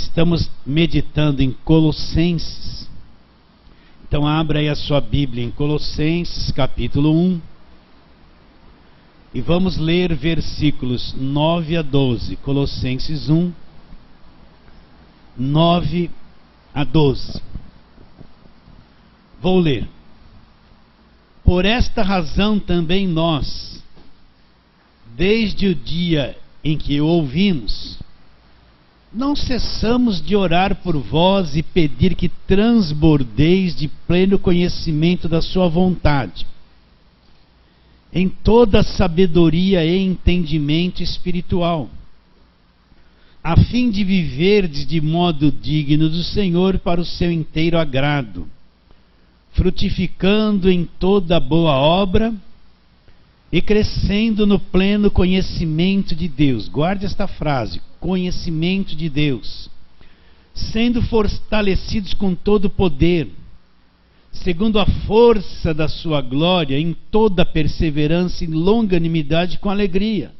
Estamos meditando em Colossenses. Então abra aí a sua Bíblia em Colossenses capítulo 1. E vamos ler versículos 9 a 12. Colossenses 1, 9 a 12. Vou ler. Por esta razão também nós, desde o dia em que o ouvimos, não cessamos de orar por vós e pedir que transbordeis de pleno conhecimento da sua vontade, em toda sabedoria e entendimento espiritual, a fim de viverdes de modo digno do Senhor para o seu inteiro agrado, frutificando em toda boa obra e crescendo no pleno conhecimento de Deus. Guarde esta frase, conhecimento de Deus, sendo fortalecidos com todo o poder, segundo a força da sua glória, em toda perseverança e longanimidade com alegria,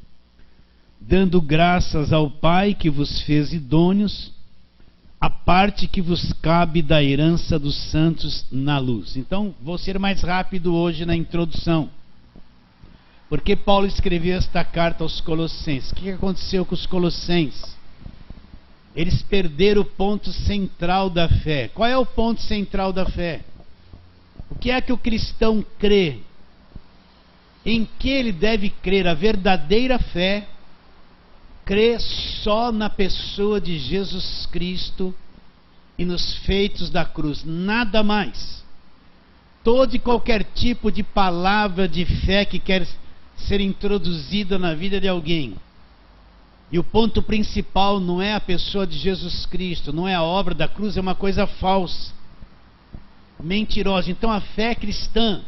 dando graças ao Pai que vos fez idôneos, a parte que vos cabe da herança dos santos na luz. Então, vou ser mais rápido hoje na introdução. Porque Paulo escreveu esta carta aos Colossenses? O que aconteceu com os Colossenses? Eles perderam o ponto central da fé. Qual é o ponto central da fé? O que é que o cristão crê? Em que ele deve crer? A verdadeira fé crê só na pessoa de Jesus Cristo e nos feitos da cruz, nada mais. Todo e qualquer tipo de palavra de fé que quer ser introduzida na vida de alguém, e o ponto principal não é a pessoa de Jesus Cristo, não é a obra da cruz, é uma coisa falsa, mentirosa. Então a fé cristã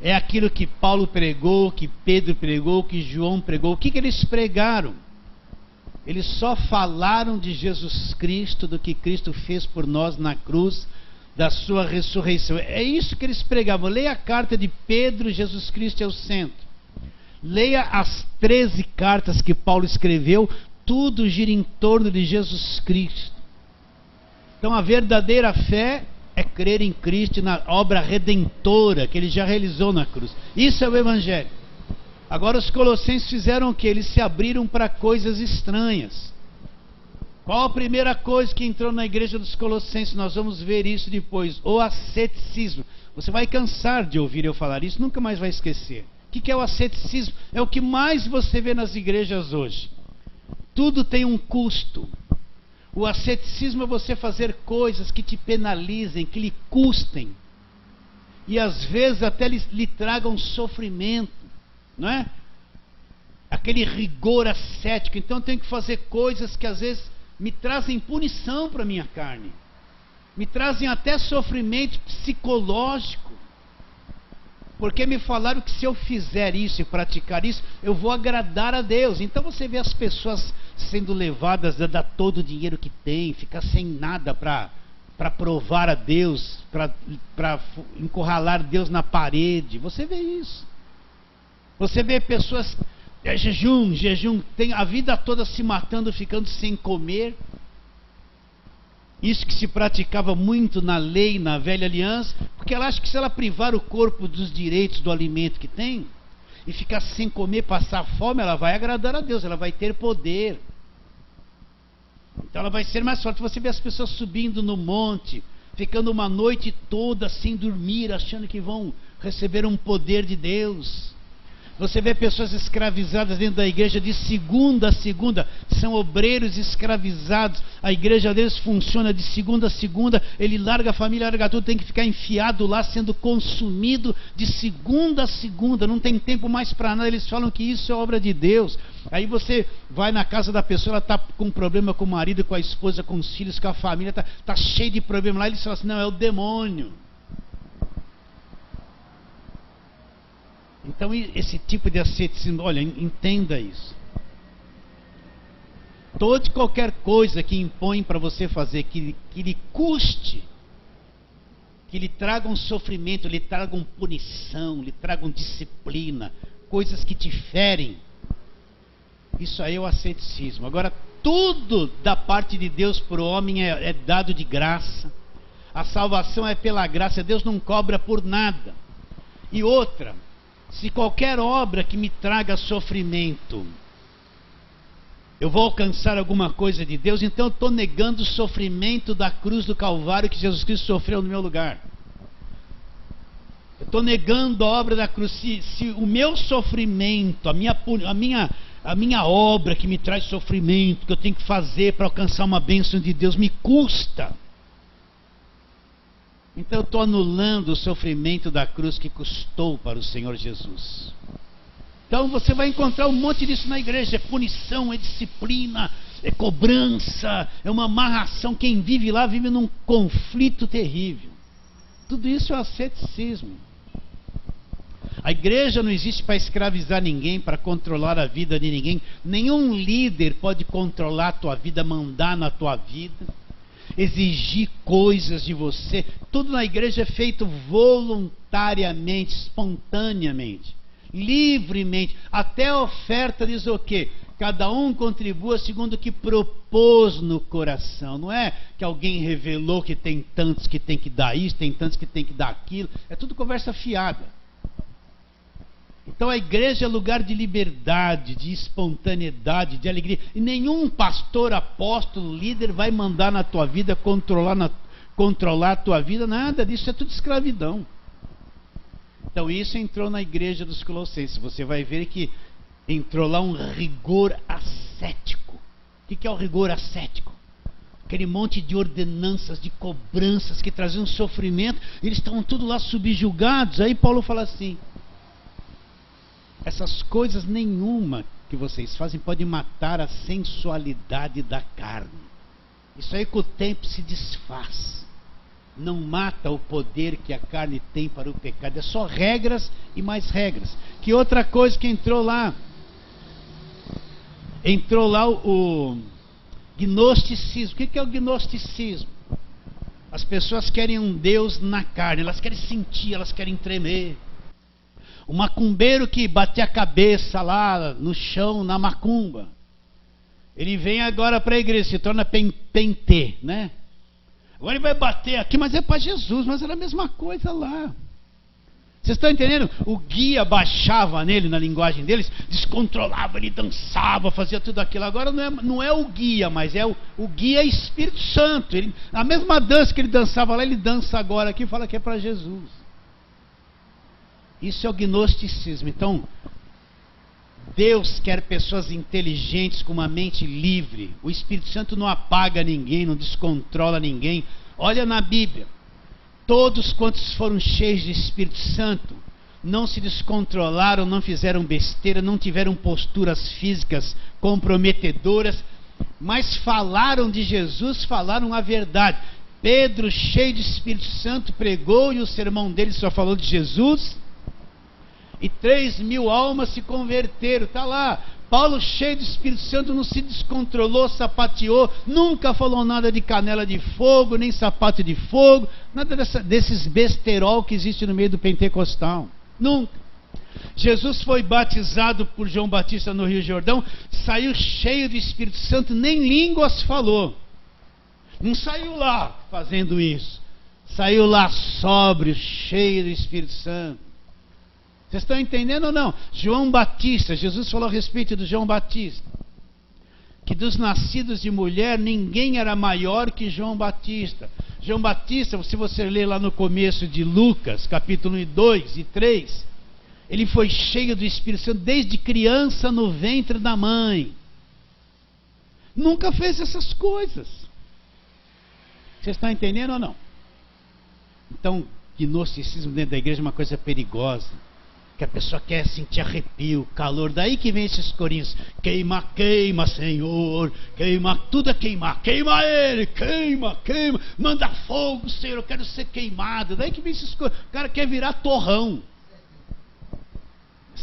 é aquilo que Paulo pregou, que Pedro pregou, que João pregou. O que eles pregaram? Eles só falaram de Jesus Cristo, do que Cristo fez por nós na cruz, da sua ressurreição. É isso que eles pregavam. Leia a carta de Pedro, Jesus Cristo é o centro. Leia as 13 cartas que Paulo escreveu, tudo gira em torno de Jesus Cristo. Então a verdadeira fé é crer em Cristo e na obra redentora que ele já realizou na cruz. Isso é o Evangelho. Agora os colossenses fizeram o que? Eles se abriram para coisas estranhas. Qual a primeira coisa que entrou na igreja dos Colossenses? Nós vamos ver isso depois. O asceticismo. Você vai cansar de ouvir eu falar isso, nunca mais vai esquecer. O que é o asceticismo? É o que mais você vê nas igrejas hoje. Tudo tem um custo. O asceticismo é você fazer coisas que te penalizem, que lhe custem. E às vezes até lhe tragam sofrimento. Não é? Aquele rigor ascético. Então eu tenho que fazer coisas que às vezes me trazem punição para a minha carne. Me trazem até sofrimento psicológico. Porque me falaram que se eu fizer isso e praticar isso, eu vou agradar a Deus. Então você vê as pessoas sendo levadas a dar todo o dinheiro que tem, ficar sem nada para provar a Deus, para encurralar Deus na parede. Você vê isso. Você vê pessoas, jejum, tem a vida toda se matando, ficando sem comer. Isso que se praticava muito na lei, na velha aliança, porque ela acha que se ela privar o corpo dos direitos do alimento que tem, e ficar sem comer, passar fome, ela vai agradar a Deus, ela vai ter poder. Então ela vai ser mais forte. Você vê as pessoas subindo no monte, ficando uma noite toda sem dormir, achando que vão receber um poder de Deus. Você vê pessoas escravizadas dentro da igreja de segunda a segunda. São obreiros escravizados. A igreja deles funciona de segunda a segunda. Ele larga a família, larga tudo. Tem que ficar enfiado lá, sendo consumido de segunda a segunda. Não tem tempo mais para nada. Eles falam que isso é obra de Deus. Aí você vai na casa da pessoa, ela está com um problema com o marido, com a esposa, com os filhos, com a família. Está cheio de problema lá. Eles falam assim, não, é o demônio. Então esse tipo de asceticismo, olha, entenda isso. Toda e qualquer coisa que impõe para você fazer, que lhe custe, que lhe tragam sofrimento, lhe tragam punição, lhe tragam disciplina, coisas que te ferem, isso aí é o asceticismo. Agora, tudo da parte de Deus para o homem é dado de graça. A salvação é pela graça, Deus não cobra por nada. E outra, se qualquer obra que me traga sofrimento, eu vou alcançar alguma coisa de Deus, então eu estou negando o sofrimento da cruz do Calvário que Jesus Cristo sofreu no meu lugar. Eu estou negando a obra da cruz. Se o meu sofrimento, a minha obra que me traz sofrimento, que eu tenho que fazer para alcançar uma bênção de Deus, me custa, então eu estou anulando o sofrimento da cruz que custou para o Senhor Jesus. Então você vai encontrar um monte disso na igreja. É punição, é disciplina, é cobrança, é uma amarração. Quem vive lá vive num conflito terrível. Tudo isso é asceticismo. A igreja não existe para escravizar ninguém, para controlar a vida de ninguém. Nenhum líder pode controlar a tua vida, mandar na tua vida, exigir coisas de você. Tudo na igreja é feito voluntariamente, espontaneamente, livremente. Até a oferta diz o quê? Cada um contribua segundo o que propôs no coração. Não é que alguém revelou que tem tantos que tem que dar isso, tem tantos que tem que dar aquilo. É tudo conversa fiada. Então a igreja é lugar de liberdade, de espontaneidade, de alegria. E nenhum pastor, apóstolo, líder vai mandar na tua vida, controlar a tua vida. Nada disso, é tudo escravidão. Então isso entrou na igreja dos Colossenses. Você vai ver que entrou lá um rigor ascético. O que é o rigor ascético? Aquele monte de ordenanças, de cobranças que traziam sofrimento. Eles estavam tudo lá subjugados. Aí Paulo fala assim: essas coisas nenhuma que vocês fazem pode matar a sensualidade da carne. Isso aí com o tempo se desfaz. Não mata o poder que a carne tem para o pecado. É só regras e mais regras. Que outra coisa que entrou lá? Entrou lá o gnosticismo. O que é o gnosticismo? As pessoas querem um Deus na carne. Elas querem sentir, elas querem tremer. O macumbeiro que bate a cabeça lá no chão, na macumba, ele vem agora para a igreja, se torna pentê, né? Agora ele vai bater aqui, mas é para Jesus, mas era a mesma coisa lá. Vocês estão entendendo? O guia baixava nele, na linguagem deles, descontrolava, ele dançava, fazia tudo aquilo. Agora não é o guia, mas é o guia Espírito Santo. A mesma dança que ele dançava lá, ele dança agora aqui e fala que é para Jesus. Isso é o gnosticismo. Então, Deus quer pessoas inteligentes, com uma mente livre. O Espírito Santo não apaga ninguém, não descontrola ninguém. Olha na Bíblia. Todos quantos foram cheios de Espírito Santo não se descontrolaram, não fizeram besteira, não tiveram posturas físicas comprometedoras, mas falaram de Jesus, falaram a verdade. Pedro, cheio de Espírito Santo, pregou e o sermão dele só falou de Jesus. E 3.000 almas se converteram. Está lá. Paulo, cheio do Espírito Santo, não se descontrolou, sapateou, nunca falou nada de canela de fogo, nem sapato de fogo, nada desses besterol que existe no meio do pentecostal. Nunca. Jesus foi batizado por João Batista no Rio Jordão, saiu cheio do Espírito Santo, nem línguas falou. Não saiu lá fazendo isso. Saiu lá sóbrio, cheio do Espírito Santo. Vocês estão entendendo ou não? João Batista, Jesus falou a respeito do João Batista, que dos nascidos de mulher ninguém era maior que João Batista. João Batista, se você ler lá no começo de Lucas, capítulo 2 e 3, ele foi cheio do Espírito Santo desde criança no ventre da mãe. Nunca fez essas coisas. Vocês estão entendendo ou não? Então, gnosticismo dentro da igreja é uma coisa perigosa. Que a pessoa quer sentir arrepio, calor. Daí que vem esses corinhos: queima, queima, Senhor, queima, tudo é queimar, queima ele, queima, queima, manda fogo, Senhor, eu quero ser queimado. Daí que vem esses corinhos, o cara quer virar torrão.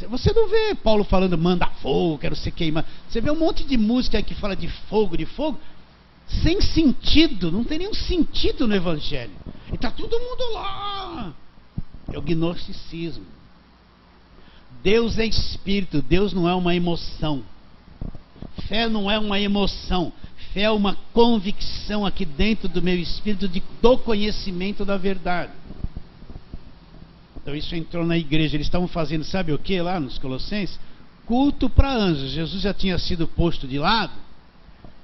Você não vê Paulo falando manda fogo, quero ser queimado. Você vê um monte de música que fala de fogo, sem sentido, não tem nenhum sentido no evangelho. E está todo mundo lá. É o gnosticismo. Deus é espírito, Deus não é uma emoção. Fé não é uma emoção. Fé é uma convicção aqui dentro do meu espírito do conhecimento da verdade. Então isso entrou na igreja. Eles estavam fazendo, sabe o que lá nos Colossenses? Culto para anjos. Jesus já tinha sido posto de lado.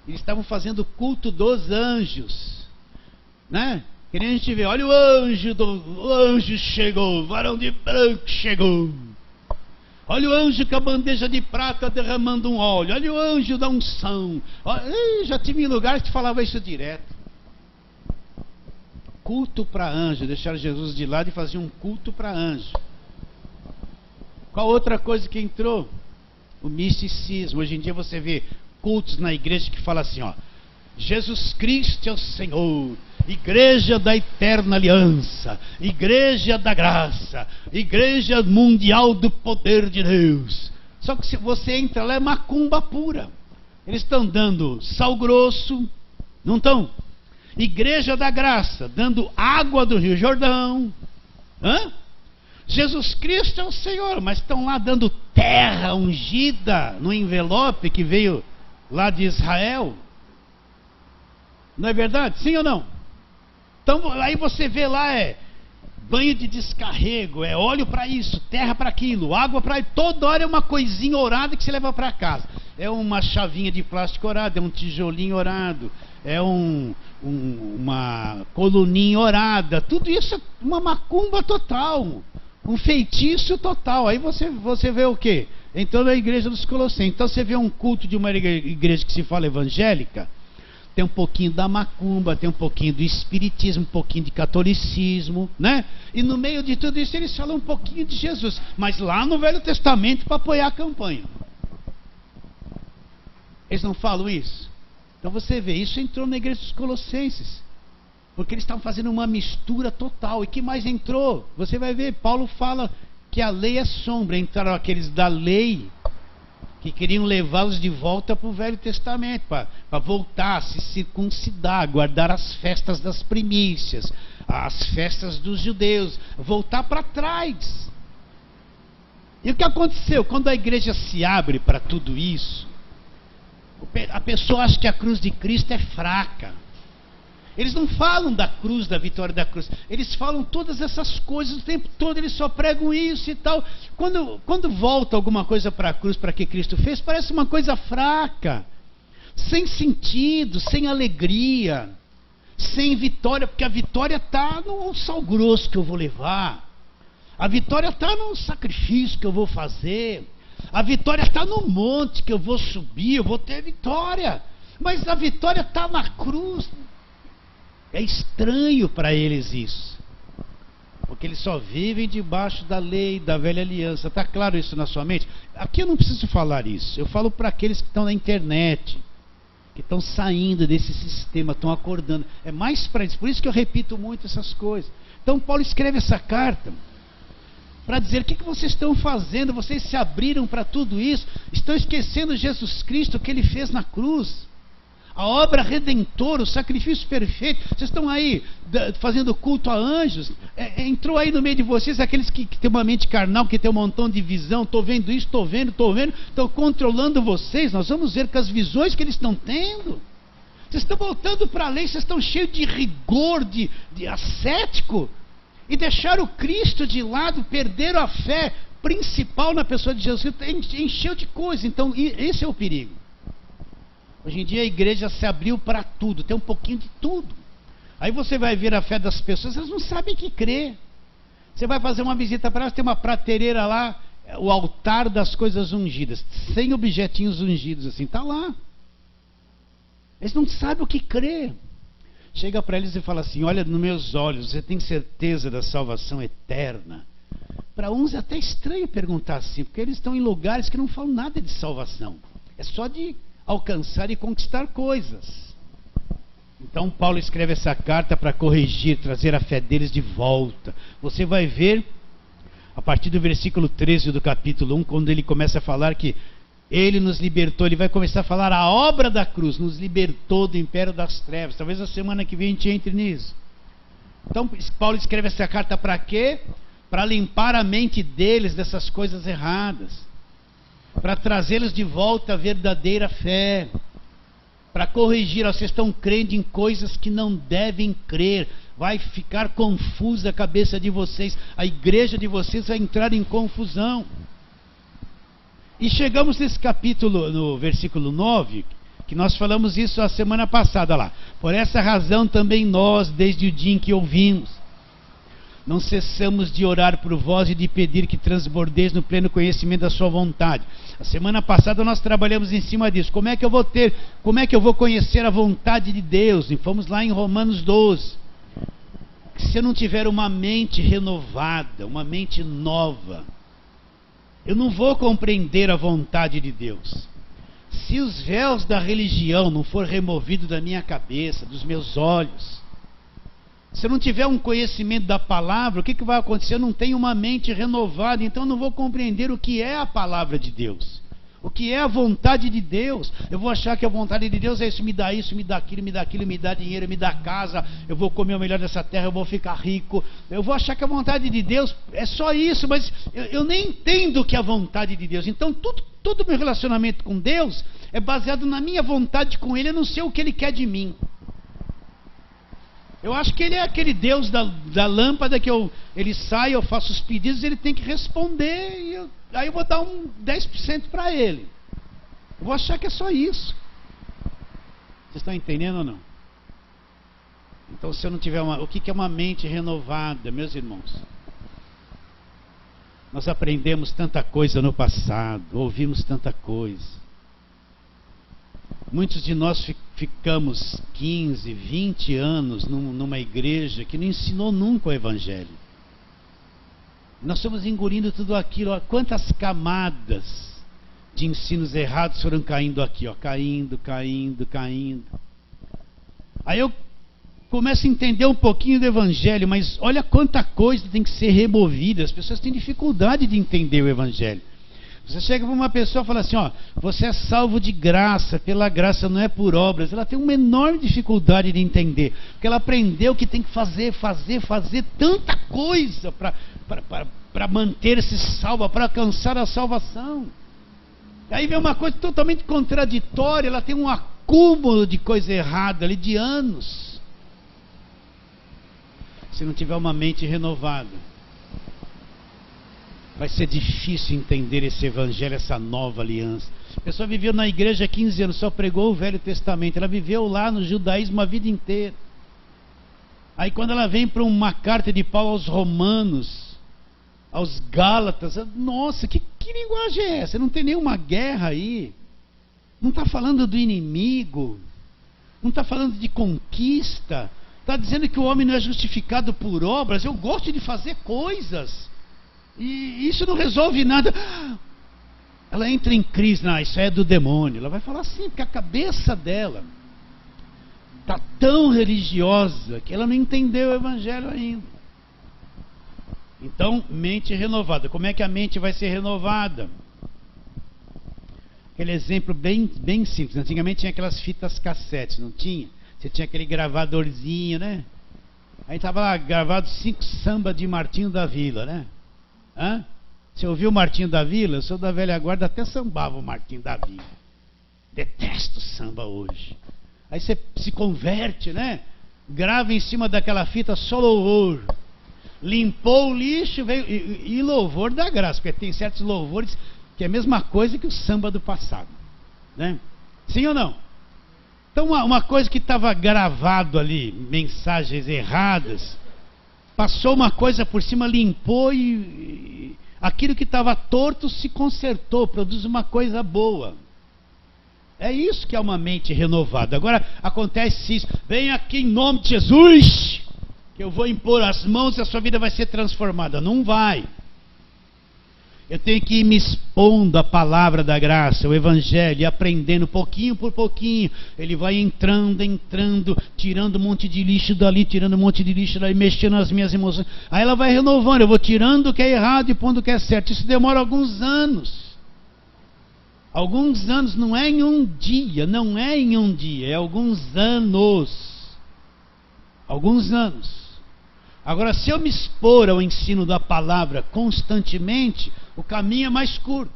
Eles estavam fazendo culto dos anjos, né? Que nem a gente vê, olha o anjo chegou, o varão de branco chegou. Olha o anjo com a bandeja de prata derramando um óleo. Olha o anjo da unção. Já tive lugares que falava isso direto. Culto para anjo. Deixaram Jesus de lado e faziam um culto para anjo. Qual outra coisa que entrou? O misticismo. Hoje em dia você vê cultos na igreja que fala assim, ó: Jesus Cristo é o Senhor. Igreja da Eterna Aliança, Igreja da Graça, Igreja Mundial do Poder de Deus. Só que se você entra lá é macumba pura. Eles estão dando sal grosso, não estão? Igreja da Graça, dando água do Rio Jordão. Jesus Cristo é o Senhor, mas estão lá dando terra ungida no envelope que veio lá de Israel. Não é verdade? Sim ou não? Então aí você vê lá, banho de descarrego, óleo para isso, terra para aquilo, água para... Toda hora é uma coisinha orada que você leva para casa. É uma chavinha de plástico orada, é um tijolinho orado, é uma coluninha orada. Tudo isso é uma macumba total, um feitiço total. Aí você vê o quê? Então na igreja dos Colossenses. Então você vê um culto de uma igreja que se fala evangélica, tem um pouquinho da macumba, tem um pouquinho do espiritismo, um pouquinho de catolicismo, né? E no meio de tudo isso eles falam um pouquinho de Jesus, mas lá no Velho Testamento para apoiar a campanha. Eles não falam isso? Então você vê, isso entrou na igreja dos Colossenses, porque eles estavam fazendo uma mistura total. E que mais entrou? Você vai ver, Paulo fala que a lei é sombra. Entraram aqueles da lei que queriam levá-los de volta para o Velho Testamento, para voltar, se circuncidar, guardar as festas das primícias, as festas dos judeus, voltar para trás. E o que aconteceu? Quando a igreja se abre para tudo isso, a pessoa acha que a cruz de Cristo é fraca. Eles não falam da cruz, da vitória da cruz. Eles falam todas essas coisas o tempo todo. Eles só pregam isso e tal. Quando volta alguma coisa para a cruz, para que Cristo fez, parece uma coisa fraca, sem sentido, sem alegria, sem vitória. Porque a vitória está no sal grosso que eu vou levar. A vitória está no sacrifício que eu vou fazer. A vitória está no monte que eu vou subir. Eu vou ter vitória. Mas a vitória está na cruz. É estranho para eles isso, porque eles só vivem debaixo da lei, da velha aliança. Está claro isso na sua mente? Aqui eu não preciso falar isso. Eu falo para aqueles que estão na internet, que estão saindo desse sistema, estão acordando. É mais para isso. Por isso que eu repito muito essas coisas. Então Paulo escreve essa carta para dizer: o que vocês estão fazendo? Vocês se abriram para tudo isso, estão esquecendo Jesus Cristo, o que Ele fez na cruz, a obra redentora, o sacrifício perfeito. Vocês estão aí fazendo culto a anjos. Entrou aí no meio de vocês aqueles que têm uma mente carnal, que tem um montão de visão. Estou vendo isso, estou vendo, estão controlando vocês. Nós vamos ver com as visões que eles estão tendo. Vocês estão voltando para a lei, vocês estão cheios de rigor, de ascético, e deixaram o Cristo de lado, perderam a fé principal na pessoa de Jesus. Encheu de coisa. Então esse é o perigo. Hoje em dia a igreja se abriu para tudo, tem um pouquinho de tudo. Aí você vai ver a fé das pessoas, elas não sabem que crer. Você vai fazer uma visita para elas, tem uma prateleira lá, o altar das coisas ungidas, 100 objetinhos ungidos assim, está lá. Eles não sabem o que crer. Chega para eles e fala assim: olha nos meus olhos, você tem certeza da salvação eterna? Para uns é até estranho perguntar assim, porque eles estão em lugares que não falam nada de salvação. É só de alcançar e conquistar coisas. Então Paulo escreve essa carta para corrigir, trazer a fé deles de volta. Você vai ver a partir do versículo 13 do capítulo 1, quando ele começa a falar que ele nos libertou. Ele vai começar a falar a obra da cruz, nos libertou do império das trevas. Talvez a semana que vem a gente entre nisso. Então Paulo escreve essa carta para quê? Para limpar a mente deles dessas coisas erradas. para trazê-los de volta à verdadeira fé, para corrigir. Vocês estão crendo em coisas que não devem crer, vai ficar confusa a cabeça de vocês, a igreja de vocês vai entrar em confusão. E chegamos nesse capítulo, no versículo 9, que nós falamos isso a semana passada lá. Por essa razão também nós, desde o dia em que ouvimos, não cessamos de orar por vós e de pedir que transbordeis no pleno conhecimento da sua vontade. A semana passada nós trabalhamos em cima disso. Como é que eu vou conhecer a vontade de Deus? E fomos lá em Romanos 12. Se eu não tiver uma mente renovada, uma mente nova, eu não vou compreender a vontade de Deus. Se os véus da religião não for removido da minha cabeça, dos meus olhos, se eu não tiver um conhecimento da palavra, o que vai acontecer? Eu não tenho uma mente renovada, então eu não vou compreender o que é a palavra de Deus, o que é a vontade de Deus. Eu vou achar que a vontade de Deus é isso, me dá aquilo, me dá dinheiro, me dá casa, eu vou comer o melhor dessa terra, eu vou ficar rico. Eu vou achar que a vontade de Deus é só isso, mas eu nem entendo o que é a vontade de Deus. Então todo o meu relacionamento com Deus é baseado na minha vontade com Ele, eu não sei o que Ele quer de mim. Eu acho que Ele é aquele Deus da lâmpada que ele sai, eu faço os pedidos, Ele tem que responder, aí eu vou dar 10% para Ele. Eu vou achar que é só isso. Vocês estão entendendo ou não? Então, se eu não tiver o que é uma mente renovada, meus irmãos? Nós aprendemos tanta coisa no passado, ouvimos tanta coisa. Muitos de nós ficamos 15, 20 anos numa igreja que não ensinou nunca o Evangelho. Nós estamos engolindo tudo aquilo. Ó, quantas camadas de ensinos errados foram caindo aqui, ó, caindo. Aí eu começo a entender um pouquinho do Evangelho, mas olha quanta coisa tem que ser removida. As pessoas têm dificuldade de entender o Evangelho. Você chega para uma pessoa e fala assim, ó, você é salvo de graça, pela graça, não é por obras. Ela tem uma enorme dificuldade de entender, porque ela aprendeu que tem que fazer tanta coisa para manter-se salva, para alcançar a salvação. Aí vem uma coisa totalmente contraditória, ela tem um acúmulo de coisa errada ali de anos. Se não tiver uma mente renovada, vai ser difícil entender esse evangelho, essa nova aliança. A pessoa viveu na igreja há 15 anos, só pregou o Velho Testamento. Ela viveu lá no judaísmo a vida inteira. Aí quando ela vem para uma carta de Paulo aos Romanos, aos Gálatas, nossa, que linguagem é essa? Não tem nenhuma guerra aí. Não está falando do inimigo. Não está falando de conquista. Está dizendo que o homem não é justificado por obras. Eu gosto de fazer coisas. E isso não resolve nada. Ela entra em crise, não, isso é do demônio. Ela vai falar assim, porque a cabeça dela está tão religiosa que ela não entendeu o Evangelho ainda. Então, mente renovada. Como é que a mente vai ser renovada? Aquele exemplo bem simples. Antigamente tinha aquelas fitas cassete, não tinha? Você tinha aquele gravadorzinho, né? Aí estava lá gravado 5 samba de Martinho da Vila, né? Hã? Você ouviu o Martinho da Vila? Eu sou da velha guarda, até sambava o Martinho da Vila. Detesto samba hoje. Aí você se converte, né? Grava em cima daquela fita só louvor. Limpou o lixo, veio, e louvor da graça, porque tem certos louvores que é a mesma coisa que o samba do passado, né? Sim ou não? Então uma coisa que estava gravado ali, mensagens erradas, passou uma coisa por cima, limpou e aquilo que estava torto se consertou, produz uma coisa boa. É isso que é uma mente renovada. Agora acontece isso, vem aqui em nome de Jesus, que eu vou impor as mãos e a sua vida vai ser transformada. Não vai. Eu tenho que ir me expondo à palavra da graça, o Evangelho, e aprendendo pouquinho por pouquinho. Ele vai entrando, tirando um monte de lixo dali, tirando um monte de lixo dali, mexendo nas minhas emoções. Aí ela vai renovando, eu vou tirando o que é errado e pondo o que é certo. Isso demora alguns anos. Alguns anos, não é em um dia, é alguns anos. Alguns anos. Agora, se eu me expor ao ensino da palavra constantemente, o caminho é mais curto.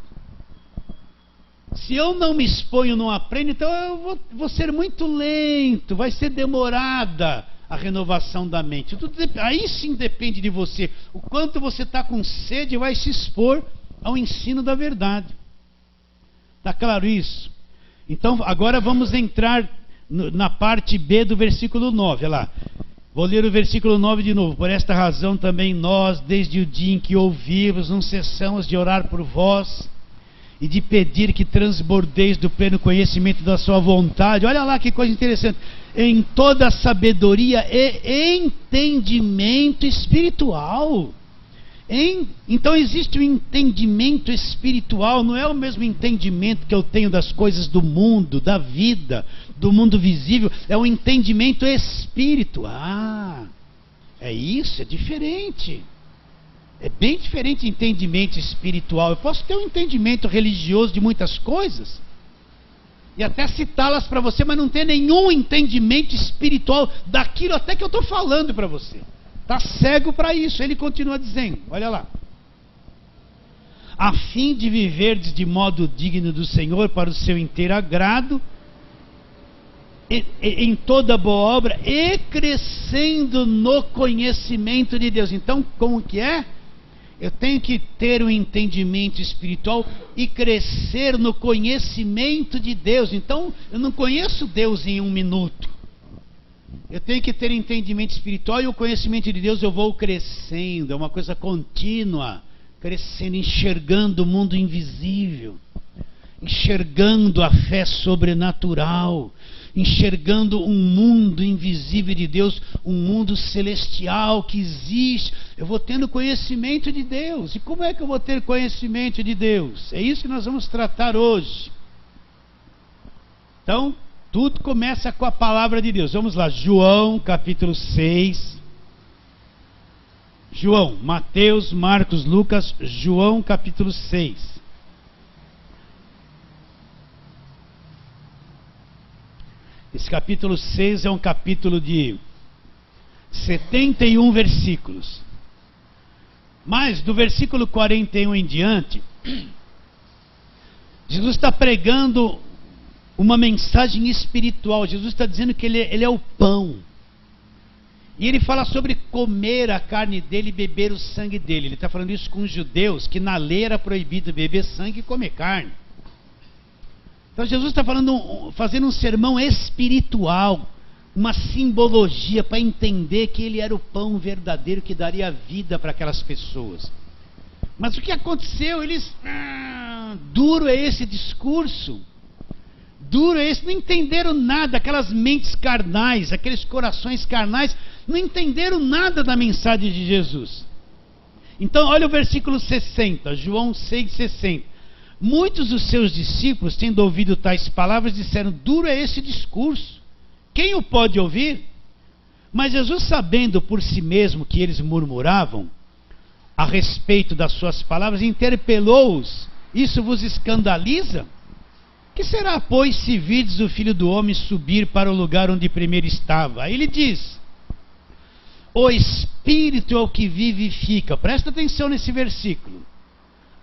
Se eu não me exponho, não aprendo, então eu vou ser muito lento, vai ser demorada a renovação da mente. Aí sim depende de você. O quanto você está com sede, vai se expor ao ensino da verdade. Está claro isso? Então agora vamos entrar na parte B do versículo 9. Olha lá. Vou ler o versículo 9 de novo. Por esta razão também nós, desde o dia em que ouvimos, não cessamos de orar por vós e de pedir que transbordeis do pleno conhecimento da sua vontade. Olha lá que coisa interessante. Em toda sabedoria e entendimento espiritual. Então existe um entendimento espiritual, não é o mesmo entendimento que eu tenho das coisas do mundo, da vida, do mundo visível, é um entendimento espiritual. É isso, é diferente. É bem diferente de entendimento espiritual. Eu posso ter um entendimento religioso de muitas coisas e até citá-las para você, mas não ter nenhum entendimento espiritual daquilo até que eu estou falando para você. Está cego para isso. Ele continua dizendo, olha lá. A fim de viverdes de modo digno do Senhor para o seu inteiro agrado, em toda boa obra, e crescendo no conhecimento de Deus. Então, como que é? Eu tenho que ter um entendimento espiritual e crescer no conhecimento de Deus. Então, eu não conheço Deus em um minuto. Eu tenho que ter entendimento espiritual e o conhecimento de Deus eu vou crescendo. É uma coisa contínua. Crescendo, enxergando o mundo invisível. Enxergando a fé sobrenatural. Enxergando um mundo invisível de Deus, um mundo celestial que existe. Eu vou tendo conhecimento de Deus. E como é que eu vou ter conhecimento de Deus? É isso que nós vamos tratar hoje. Então, tudo começa com a palavra de Deus. Vamos lá, João capítulo 6. João, Mateus, Marcos, Lucas, João capítulo 6. Esse capítulo 6 é um capítulo de 71 versículos. Mas do versículo 41 em diante, Jesus está pregando uma mensagem espiritual. Jesus está dizendo que ele é o pão. E ele fala sobre comer a carne dele e beber o sangue dele. Ele está falando isso com os judeus, que na lei era proibido beber sangue e comer carne. Então Jesus está fazendo um sermão espiritual, uma simbologia para entender que ele era o pão verdadeiro que daria vida para aquelas pessoas. Mas o que aconteceu? Eles, duro é esse discurso, duro é esse, não entenderam nada, aquelas mentes carnais, aqueles corações carnais, não entenderam nada da mensagem de Jesus. Então olha o versículo 60, João 6,60. Muitos dos seus discípulos, tendo ouvido tais palavras, disseram, duro é esse discurso, quem o pode ouvir? Mas Jesus, sabendo por si mesmo que eles murmuravam a respeito das suas palavras, interpelou-os, isso vos escandaliza? Que será, pois, se virdes o Filho do Homem subir para o lugar onde primeiro estava? Aí ele diz, o Espírito é o que vivifica. Presta atenção nesse versículo.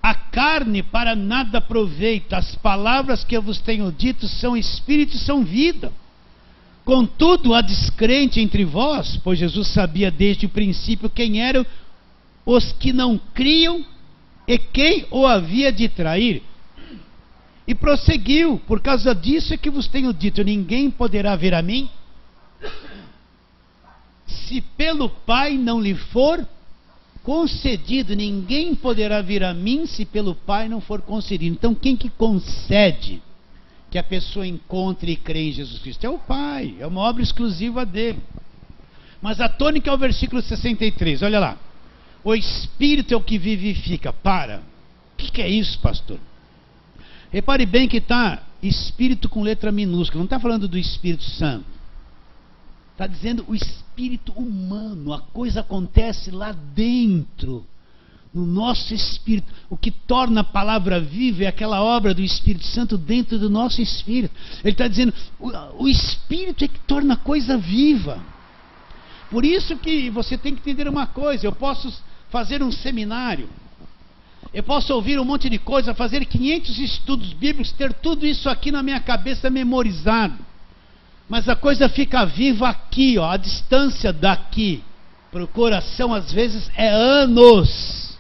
A carne para nada aproveita, as palavras que eu vos tenho dito são espírito e são vida. Contudo, há descrente entre vós, pois Jesus sabia desde o princípio quem eram os que não criam e quem o havia de trair. E prosseguiu, por causa disso é que vos tenho dito, ninguém poderá vir a mim, se pelo Pai não lhe for concedido. Ninguém poderá vir a mim se pelo Pai não for concedido. Então quem que concede que a pessoa encontre e crê em Jesus Cristo? É o Pai, é uma obra exclusiva dele. Mas a tônica é o versículo 63, olha lá. O Espírito é o que vivifica. O que é isso, pastor? Repare bem que está Espírito com letra minúscula, não está falando do Espírito Santo. Está dizendo o espírito humano, a coisa acontece lá dentro, no nosso espírito. O que torna a palavra viva é aquela obra do Espírito Santo dentro do nosso espírito. Ele está dizendo, o espírito é que torna a coisa viva. Por isso que você tem que entender uma coisa, eu posso fazer um seminário, Eu posso ouvir um monte de coisa, fazer 500 estudos bíblicos, ter tudo isso aqui na minha cabeça memorizado. Mas a coisa fica viva aqui, ó, a distância daqui para o coração às vezes é anos.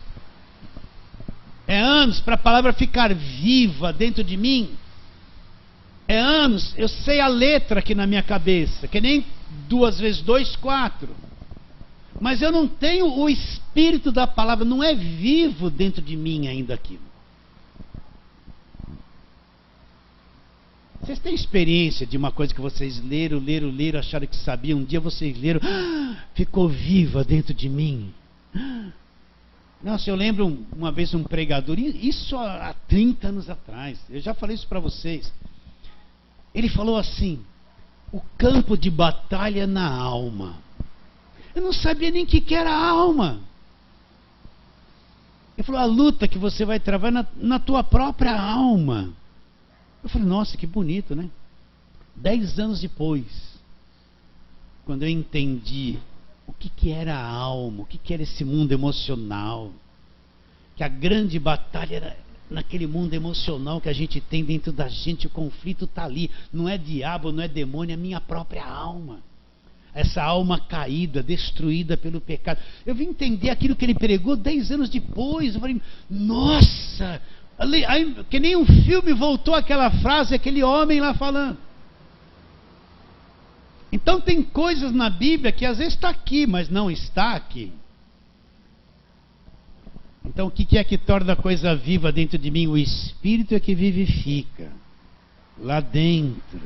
É anos para a palavra ficar viva dentro de mim. É anos, eu sei a letra aqui na minha cabeça, que nem 2 vezes 2, 4. Mas eu não tenho o espírito da palavra, não é vivo dentro de mim ainda aquilo. Vocês têm experiência de uma coisa que vocês leram, acharam que sabiam, um dia vocês leram, ficou viva dentro de mim. Nossa, eu lembro uma vez um pregador, isso há 30 anos atrás, eu já falei isso para vocês. Ele falou assim, o campo de batalha na alma. Eu não sabia nem o que era a alma. Ele falou, a luta que você vai travar na tua própria alma. Eu falei, nossa, que bonito, né? 10 anos depois, quando eu entendi o que era a alma, o que era esse mundo emocional, que a grande batalha era naquele mundo emocional que a gente tem dentro da gente, o conflito está ali, não é diabo, não é demônio, é minha própria alma. Essa alma caída, destruída pelo pecado. Eu vim entender aquilo que ele pregou 10 anos depois. Eu falei, nossa, aí, que nem um filme voltou aquela frase, aquele homem lá falando. Então tem coisas na Bíblia que às vezes está aqui, mas não está aqui. Então o que é que torna a coisa viva dentro de mim? O Espírito é que vivifica lá dentro.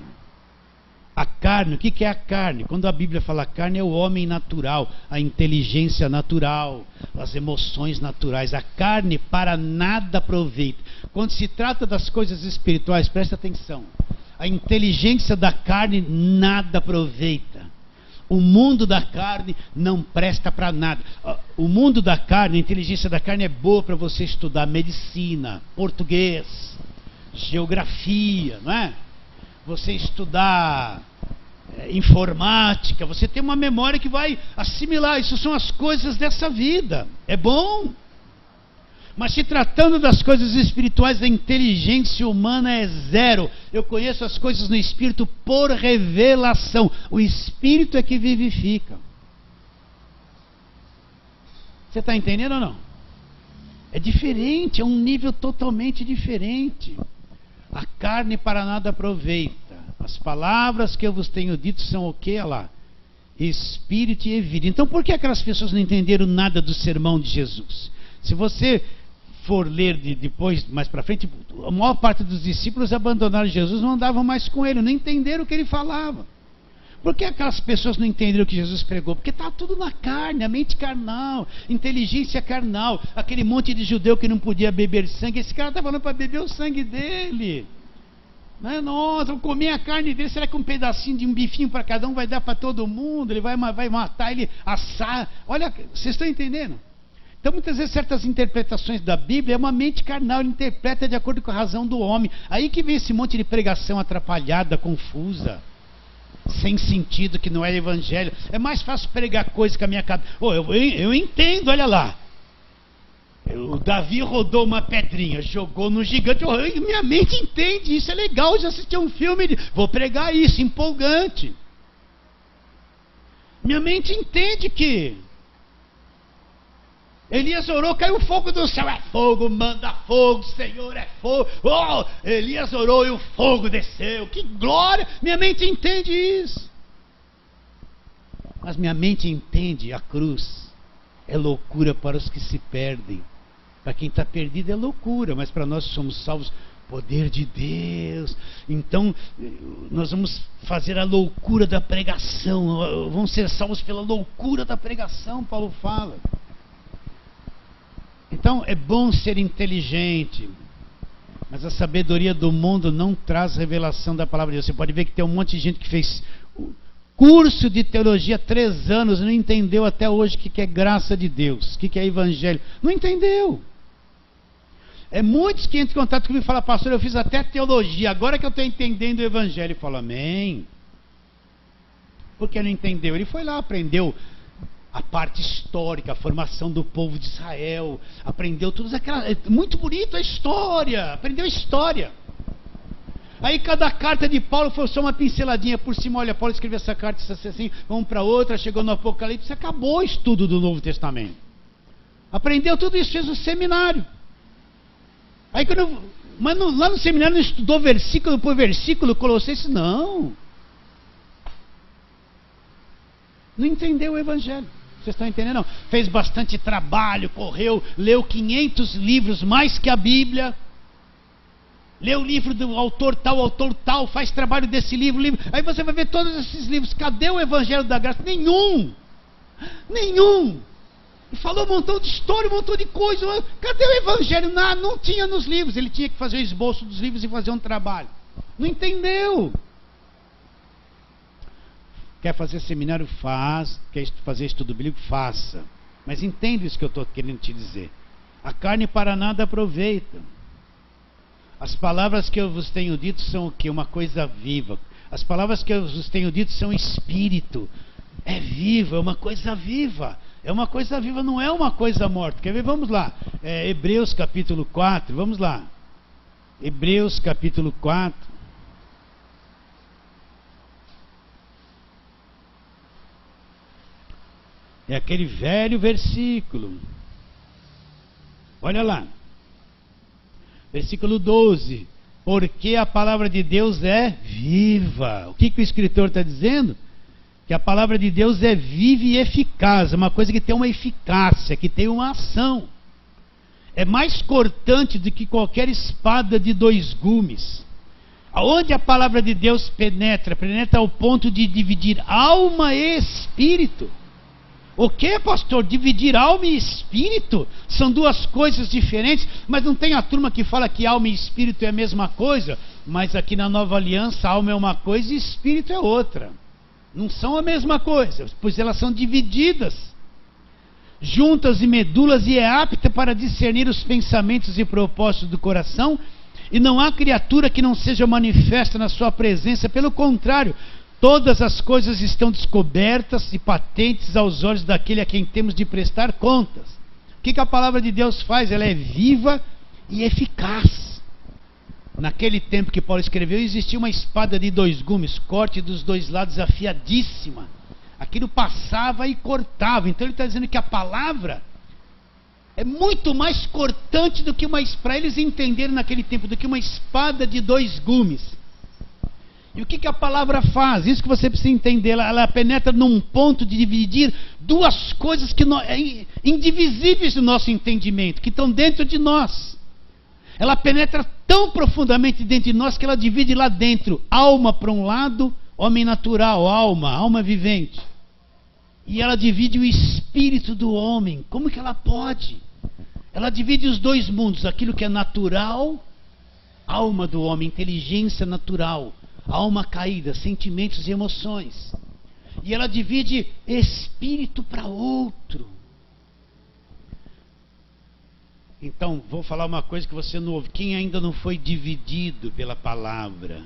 A carne, o que é a carne? Quando a Bíblia fala carne, é o homem natural, a inteligência natural, as emoções naturais. A carne para nada aproveita. Quando se trata das coisas espirituais, presta atenção. A inteligência da carne nada aproveita. O mundo da carne não presta para nada. O mundo da carne, a inteligência da carne é boa para você estudar medicina, português, geografia, não é? Você estudar informática, você tem uma memória que vai assimilar. Isso são as coisas dessa vida. É bom. Mas se tratando das coisas espirituais, a inteligência humana é zero. Eu conheço as coisas no Espírito por revelação. O Espírito é que vivifica. Você está entendendo ou não? É diferente, é um nível totalmente diferente. A carne para nada aproveita. As palavras que eu vos tenho dito são o que lá? Espírito e vida. Então por que aquelas pessoas não entenderam nada do sermão de Jesus? Se você for ler depois, mais para frente, a maior parte dos discípulos abandonaram Jesus, não andavam mais com ele, não entenderam o que ele falava. Por que aquelas pessoas não entenderam o que Jesus pregou? Porque está tudo na carne, a mente carnal, inteligência carnal, aquele monte de judeu que não podia beber sangue, esse cara está falando para beber o sangue dele. Não é, nossa, vou comer a carne dele, será que um pedacinho de um bifinho para cada um vai dar para todo mundo? Ele vai matar, ele assar. Olha, vocês estão entendendo? Então muitas vezes certas interpretações da Bíblia é uma mente carnal, ele interpreta de acordo com a razão do homem. Aí que vem esse monte de pregação atrapalhada, confusa, sem sentido, que não é evangelho. É mais fácil pregar coisa que a minha cabeça. Eu entendo, olha lá. O Davi rodou uma pedrinha, jogou no gigante. Minha mente entende, isso é legal. Eu já assisti um filme, vou pregar isso, empolgante. Minha mente entende que Elias orou, caiu fogo do céu. É fogo, manda fogo, Senhor, é fogo. Oh, Elias orou e o fogo desceu. Que glória! Minha mente entende isso. Mas minha mente entende a cruz é loucura para os que se perdem. Para quem está perdido é loucura, mas para nós que somos salvos, poder de Deus. Então nós vamos fazer a loucura da pregação. Vamos ser salvos pela loucura da pregação, Paulo fala. Então é bom ser inteligente, mas a sabedoria do mundo não traz revelação da palavra de Deus. Você pode ver que tem um monte de gente que fez curso de teologia 3 anos e não entendeu até hoje o que é graça de Deus, o que é evangelho. Não entendeu. É muitos que entram em contato comigo e falam, pastor, eu fiz até teologia, agora que eu estou entendendo o evangelho. Eu falo, amém. Por que não entendeu? Ele foi lá, aprendeu a parte histórica, a formação do povo de Israel, aprendeu tudo aquela, é muito bonito a história, aprendeu a história. Aí cada carta de Paulo foi só uma pinceladinha por cima. Olha, Paulo escreveu essa carta, isso assim, vamos para outra, chegou no Apocalipse, acabou o estudo do Novo Testamento. Aprendeu tudo isso, fez um seminário. Aí lá no seminário não estudou versículo por versículo, Colossenses, não. Não entendeu o Evangelho. Vocês estão entendendo? Não. Fez bastante trabalho, correu, leu 500 livros, mais que a Bíblia. Lê o livro do autor tal, faz trabalho desse livro. Aí você vai ver todos esses livros. Cadê o Evangelho da Graça? Nenhum. E falou um montão de história, um montão de coisa. Cadê o Evangelho? Não tinha nos livros. Ele tinha que fazer o esboço dos livros e fazer um trabalho. Não entendeu. Quer fazer seminário? Faz. Quer fazer estudo bíblico? Faça. Mas entenda isso que eu estou querendo te dizer. A carne para nada aproveita. As palavras que eu vos tenho dito são o quê? Uma coisa viva. As palavras que eu vos tenho dito são espírito. É viva, é uma coisa viva. É uma coisa viva, não é uma coisa morta. Quer ver? Vamos lá. Hebreus capítulo 4, vamos lá. Hebreus capítulo 4. É aquele velho versículo. Olha lá. Versículo 12. Porque a palavra de Deus é viva. O que o escritor está dizendo? Que a palavra de Deus é viva e eficaz. É uma coisa que tem uma eficácia, que tem uma ação. É mais cortante do que qualquer espada de 2 gumes. Aonde a palavra de Deus penetra ao ponto de dividir alma e espírito. O que, pastor? Dividir alma e espírito? São duas coisas diferentes, mas não tem a turma que fala que alma e espírito é a mesma coisa, mas aqui na Nova Aliança, alma é uma coisa e espírito é outra. Não são a mesma coisa, pois elas são divididas, juntas e medulas, e é apta para discernir os pensamentos e propósitos do coração, e não há criatura que não seja manifesta na sua presença, pelo contrário, todas as coisas estão descobertas e patentes aos olhos daquele a quem temos de prestar contas. O que a palavra de Deus faz? Ela é viva e eficaz. Naquele tempo que Paulo escreveu, existia uma espada de 2 gumes, corte dos 2 lados, afiadíssima. Aquilo passava e cortava. Então ele está dizendo que a palavra é muito mais cortante do que para eles entenderem naquele tempo, do que uma espada de 2 gumes. E o que a palavra faz? Isso que você precisa entender. Ela penetra num ponto de dividir duas coisas que indivisíveis do nosso entendimento, que estão dentro de nós. Ela penetra tão profundamente dentro de nós que ela divide lá dentro alma para um lado, homem natural, alma vivente. E ela divide o espírito do homem. Como que ela pode? Ela divide os 2 mundos, aquilo que é natural, alma do homem, inteligência natural. Alma caída, sentimentos e emoções. E ela divide espírito para outro. Então, vou falar uma coisa que você não ouve. Quem ainda não foi dividido pela palavra,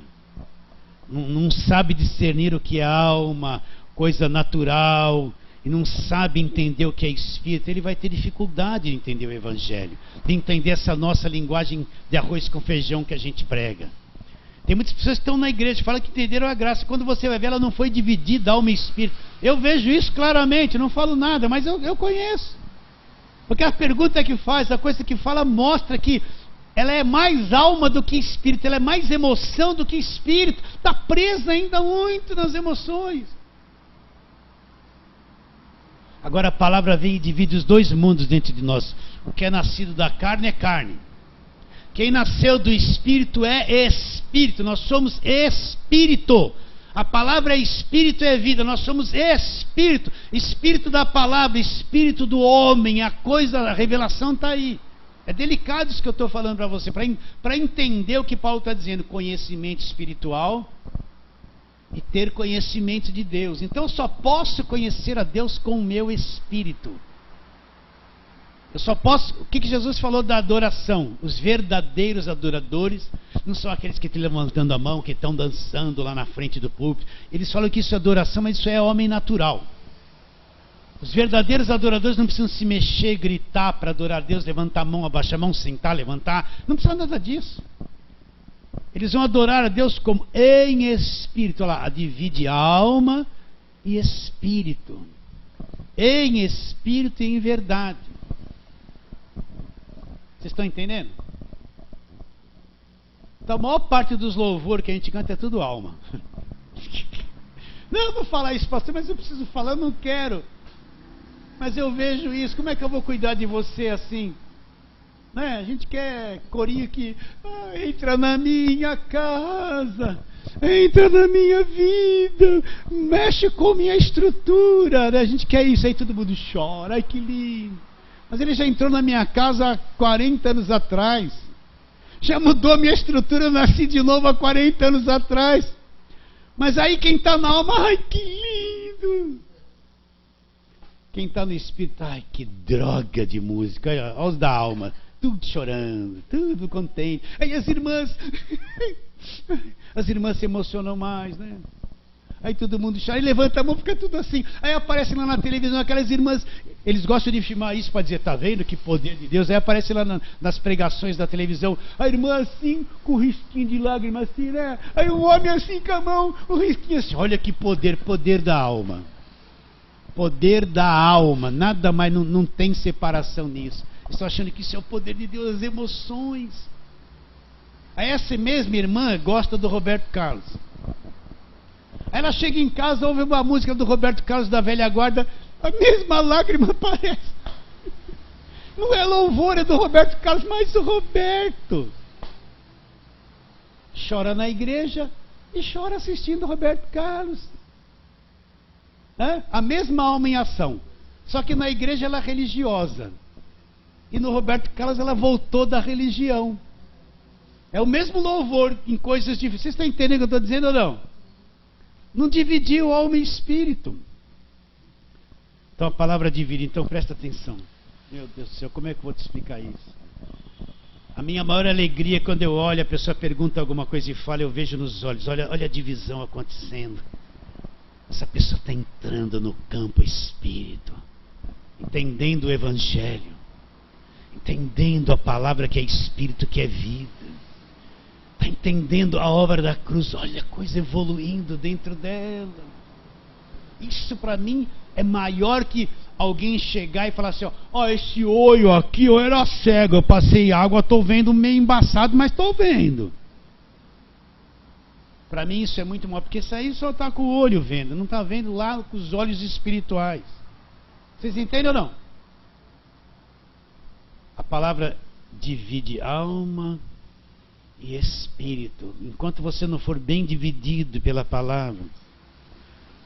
não sabe discernir o que é alma, coisa natural, e não sabe entender o que é espírito, ele vai ter dificuldade de entender o Evangelho, de entender essa nossa linguagem de arroz com feijão que a gente prega. Tem muitas pessoas que estão na igreja e falam que entenderam a graça. Quando você vai ver, ela não foi dividida, alma e espírito. Eu vejo isso claramente, não falo nada, mas eu conheço. Porque a pergunta que faz, a coisa que fala, mostra que ela é mais alma do que espírito, ela é mais emoção do que espírito. Está presa ainda muito nas emoções. Agora a palavra vem e divide os 2 mundos dentro de nós. O que é nascido da carne é carne. Quem nasceu do Espírito é Espírito. Nós somos Espírito. A palavra é Espírito, é vida. Nós somos Espírito. Espírito da palavra, Espírito do homem. A revelação está aí. É delicado isso que eu estou falando para você. Para entender o que Paulo está dizendo. Conhecimento espiritual e ter conhecimento de Deus. Então eu só posso conhecer a Deus com o meu Espírito. Eu só posso... O que Jesus falou da adoração? Os verdadeiros adoradores não são aqueles que estão levantando a mão, que estão dançando lá na frente do púlpito. Eles falam que isso é adoração, mas isso é homem natural. Os verdadeiros adoradores não precisam se mexer, gritar para adorar a Deus, levantar a mão, abaixar a mão, sentar, levantar. Não precisa nada disso. Eles vão adorar a Deus como em espírito. Olha lá, divide alma e espírito. Em espírito e em verdade. Vocês estão entendendo? Então a maior parte dos louvores que a gente canta é tudo alma. Não, eu vou falar isso, pastor, mas eu preciso falar, eu não quero. Mas eu vejo isso, como é que eu vou cuidar de você assim? Né? A gente quer corinho que entra na minha casa, entra na minha vida, mexe com minha estrutura. Né? A gente quer isso, aí todo mundo chora, ai que lindo. Mas ele já entrou na minha casa há 40 anos atrás. Já mudou a minha estrutura, eu nasci de novo há 40 anos atrás. Mas aí quem está na alma, ai que lindo. Quem está no espírito, ai que droga de música. Olha os da alma, tudo chorando, tudo contente. Aí as irmãs se emocionam mais, né? Aí todo mundo chora, e levanta a mão, fica tudo assim. Aí aparece lá na televisão aquelas irmãs, eles gostam de filmar isso para dizer, tá vendo que poder de Deus? Aí aparece lá nas pregações da televisão, a irmã assim, com um risquinho de lágrima assim, né? Aí o homem assim com a mão, um risquinho assim, olha que poder, poder da alma. Poder da alma, nada mais, não tem separação nisso. Estou achando que isso é o poder de Deus, as emoções. Aí essa mesma irmã gosta do Roberto Carlos. Aí ela chega em casa, ouve uma música do Roberto Carlos da velha guarda, a mesma lágrima aparece. Não é louvor, é do Roberto Carlos, mas do Roberto. Chora na igreja e chora assistindo o Roberto Carlos. A mesma alma em ação. Só que na igreja ela é religiosa. E no Roberto Carlos ela voltou da religião. É o mesmo louvor em coisas diferentes. Vocês estão entendendo o que eu estou dizendo ou não? Não dividiu alma e espírito. Então a palavra divide, então presta atenção. Meu Deus do céu, como é que eu vou te explicar isso? A minha maior alegria é quando eu olho, a pessoa pergunta alguma coisa e fala, eu vejo nos olhos, olha a divisão acontecendo. Essa pessoa está entrando no campo espírito, entendendo o evangelho, entendendo a palavra que é espírito, que é vida. Está entendendo a obra da cruz, olha a coisa evoluindo dentro dela. Isso para mim é maior que alguém chegar e falar assim, ó, esse olho aqui eu era cego, eu passei água, estou vendo meio embaçado, mas estou vendo. Para mim isso é muito maior, porque isso aí só está com o olho vendo, não está vendo lá com os olhos espirituais. Vocês entendem ou não? A palavra divide alma e espírito. Enquanto você não for bem dividido pela palavra,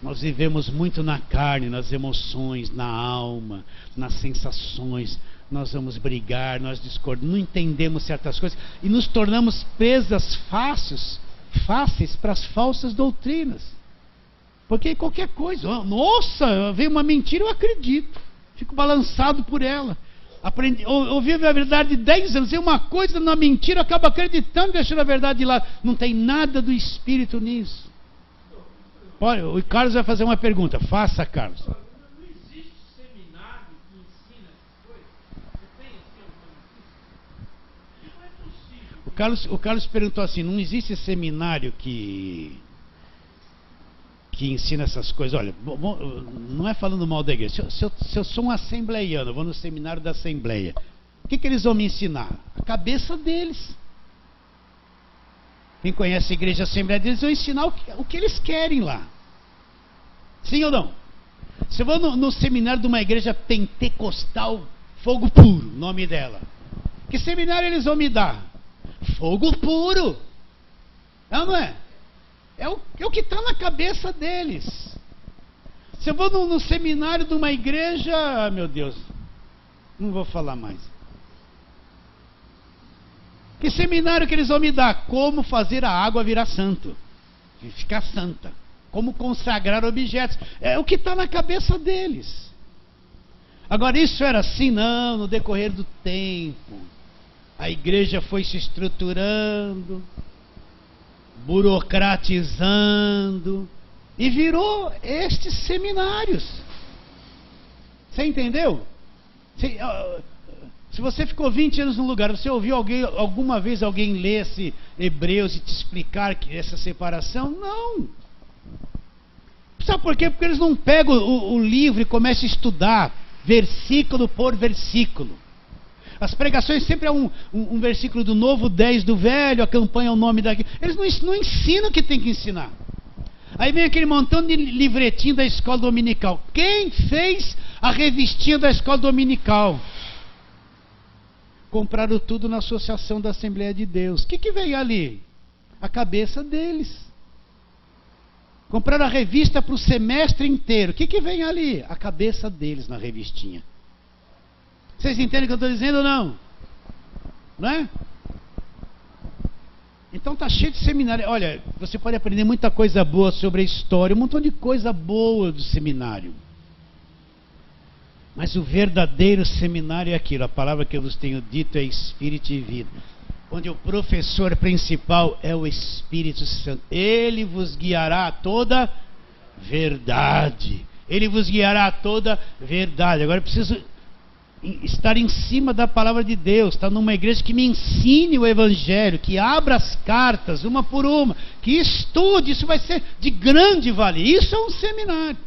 nós vivemos muito na carne, nas emoções, na alma, nas sensações. Nós vamos brigar, nós discordamos, não entendemos certas coisas e nos tornamos presas fáceis para as falsas doutrinas. Porque qualquer coisa, nossa, veio uma mentira, eu acredito, fico balançado por ela. Ouvi a verdade de 10 anos, e uma coisa na mentira, acaba acreditando, deixando a verdade de lado. Não tem nada do espírito nisso. Olha, o Carlos vai fazer uma pergunta. Faça, Carlos. Não existe seminário que ensina essas coisas? Você tem assim alguma notícia? Não é possível. O Carlos perguntou assim, não existe seminário que ensina essas coisas? Olha, não é falando mal da igreja. Se eu sou um assembleiano, eu vou no seminário da Assembleia, o que eles vão me ensinar? A cabeça deles. Quem conhece a igreja Assembleia deles, vão ensinar o que eles querem lá. Sim ou não? Se eu vou no seminário de uma igreja pentecostal, fogo puro, nome dela. Que seminário eles vão me dar? Fogo puro. Não é? É o que está na cabeça deles. Se eu vou no seminário de uma igreja, meu Deus, não vou falar mais. Que seminário que eles vão me dar? Como fazer a água virar santo, ficar santa. Como consagrar objetos. É o que está na cabeça deles. Agora isso era assim? Não, no decorrer do tempo. A igreja foi se estruturando, burocratizando, e virou estes seminários. Você entendeu? Se você ficou 20 anos num lugar, você ouviu alguma vez alguém ler esse Hebreus e te explicar essa separação? Não. Sabe por quê? Porque eles não pegam o livro e começam a estudar versículo por versículo. As pregações sempre é um versículo do Novo, 10 do Velho, a campanha é o nome daquilo. Eles não ensinam o que tem que ensinar. Aí vem aquele montão de livretinho da escola dominical. Quem fez a revistinha da escola dominical? Compraram tudo na Associação da Assembleia de Deus. O que veio ali? A cabeça deles. Compraram a revista para o semestre inteiro. O que vem ali? A cabeça deles na revistinha. Vocês entendem o que eu estou dizendo ou não? Não é? Então está cheio de seminário. Olha, você pode aprender muita coisa boa sobre a história, um montão de coisa boa do seminário. Mas o verdadeiro seminário é aquilo, a palavra que eu vos tenho dito é Espírito e vida. Onde o professor principal é o Espírito Santo. Ele vos guiará a toda verdade. Ele vos guiará a toda verdade. Agora eu preciso estar em cima da palavra de Deus, estar numa igreja que me ensine o Evangelho, que abra as cartas uma por uma, que estude, isso vai ser de grande valia. Isso é um seminário.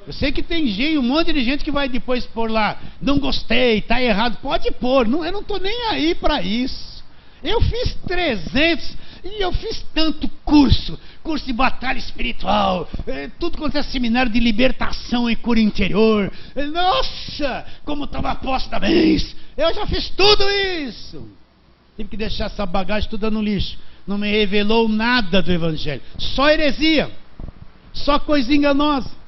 Eu sei que tem um monte de gente que vai depois pôr lá, não gostei, está errado. Pode pôr, eu não estou nem aí para isso. Eu fiz 300 e eu fiz tanto curso de batalha espiritual, tudo quanto é seminário de libertação e cura interior. Nossa, como estava a posse da bênção. Eu já fiz tudo isso. Tive que deixar essa bagagem toda no lixo. Não me revelou nada do Evangelho. Só heresia, só coisa enganosa.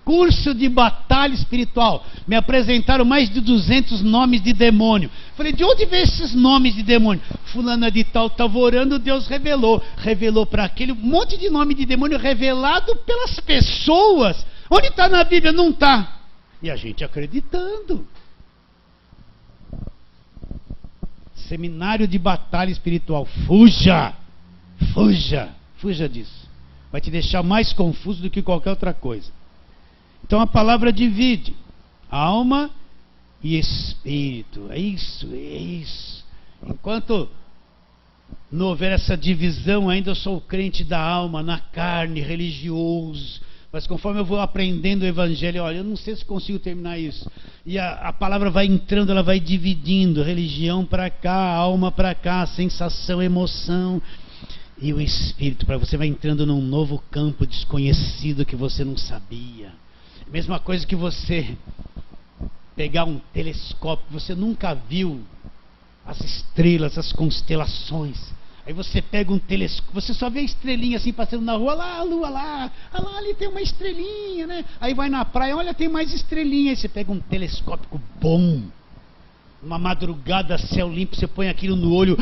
Curso de batalha espiritual. Me apresentaram mais de 200 nomes de demônio. Falei, de onde vem esses nomes de demônio? Fulana de tal estava orando, Deus revelou. Revelou para aquele monte de nome de demônio revelado pelas pessoas. Onde está na Bíblia? Não está. E a gente acreditando. Seminário de batalha espiritual. Fuja! Fuja! Fuja disso. Vai te deixar mais confuso do que qualquer outra coisa. Então a palavra divide alma e espírito. É isso, é isso. Enquanto não houver essa divisão, ainda eu sou o crente da alma, na carne, religioso. Mas conforme eu vou aprendendo o Evangelho, olha, eu não sei se consigo terminar isso. E a palavra vai entrando, ela vai dividindo. Religião para cá, alma para cá, sensação, emoção. E o espírito, para você vai entrando num novo campo desconhecido que você não sabia. Mesma coisa que você pegar um telescópio, você nunca viu as estrelas, as constelações. Aí você pega um telescópio, você só vê a estrelinha assim passando na rua, lá a lua lá, ali tem uma estrelinha, né? Aí vai na praia, olha, tem mais estrelinha. Aí você pega um telescópio bom, uma madrugada, céu limpo, você põe aquilo no olho,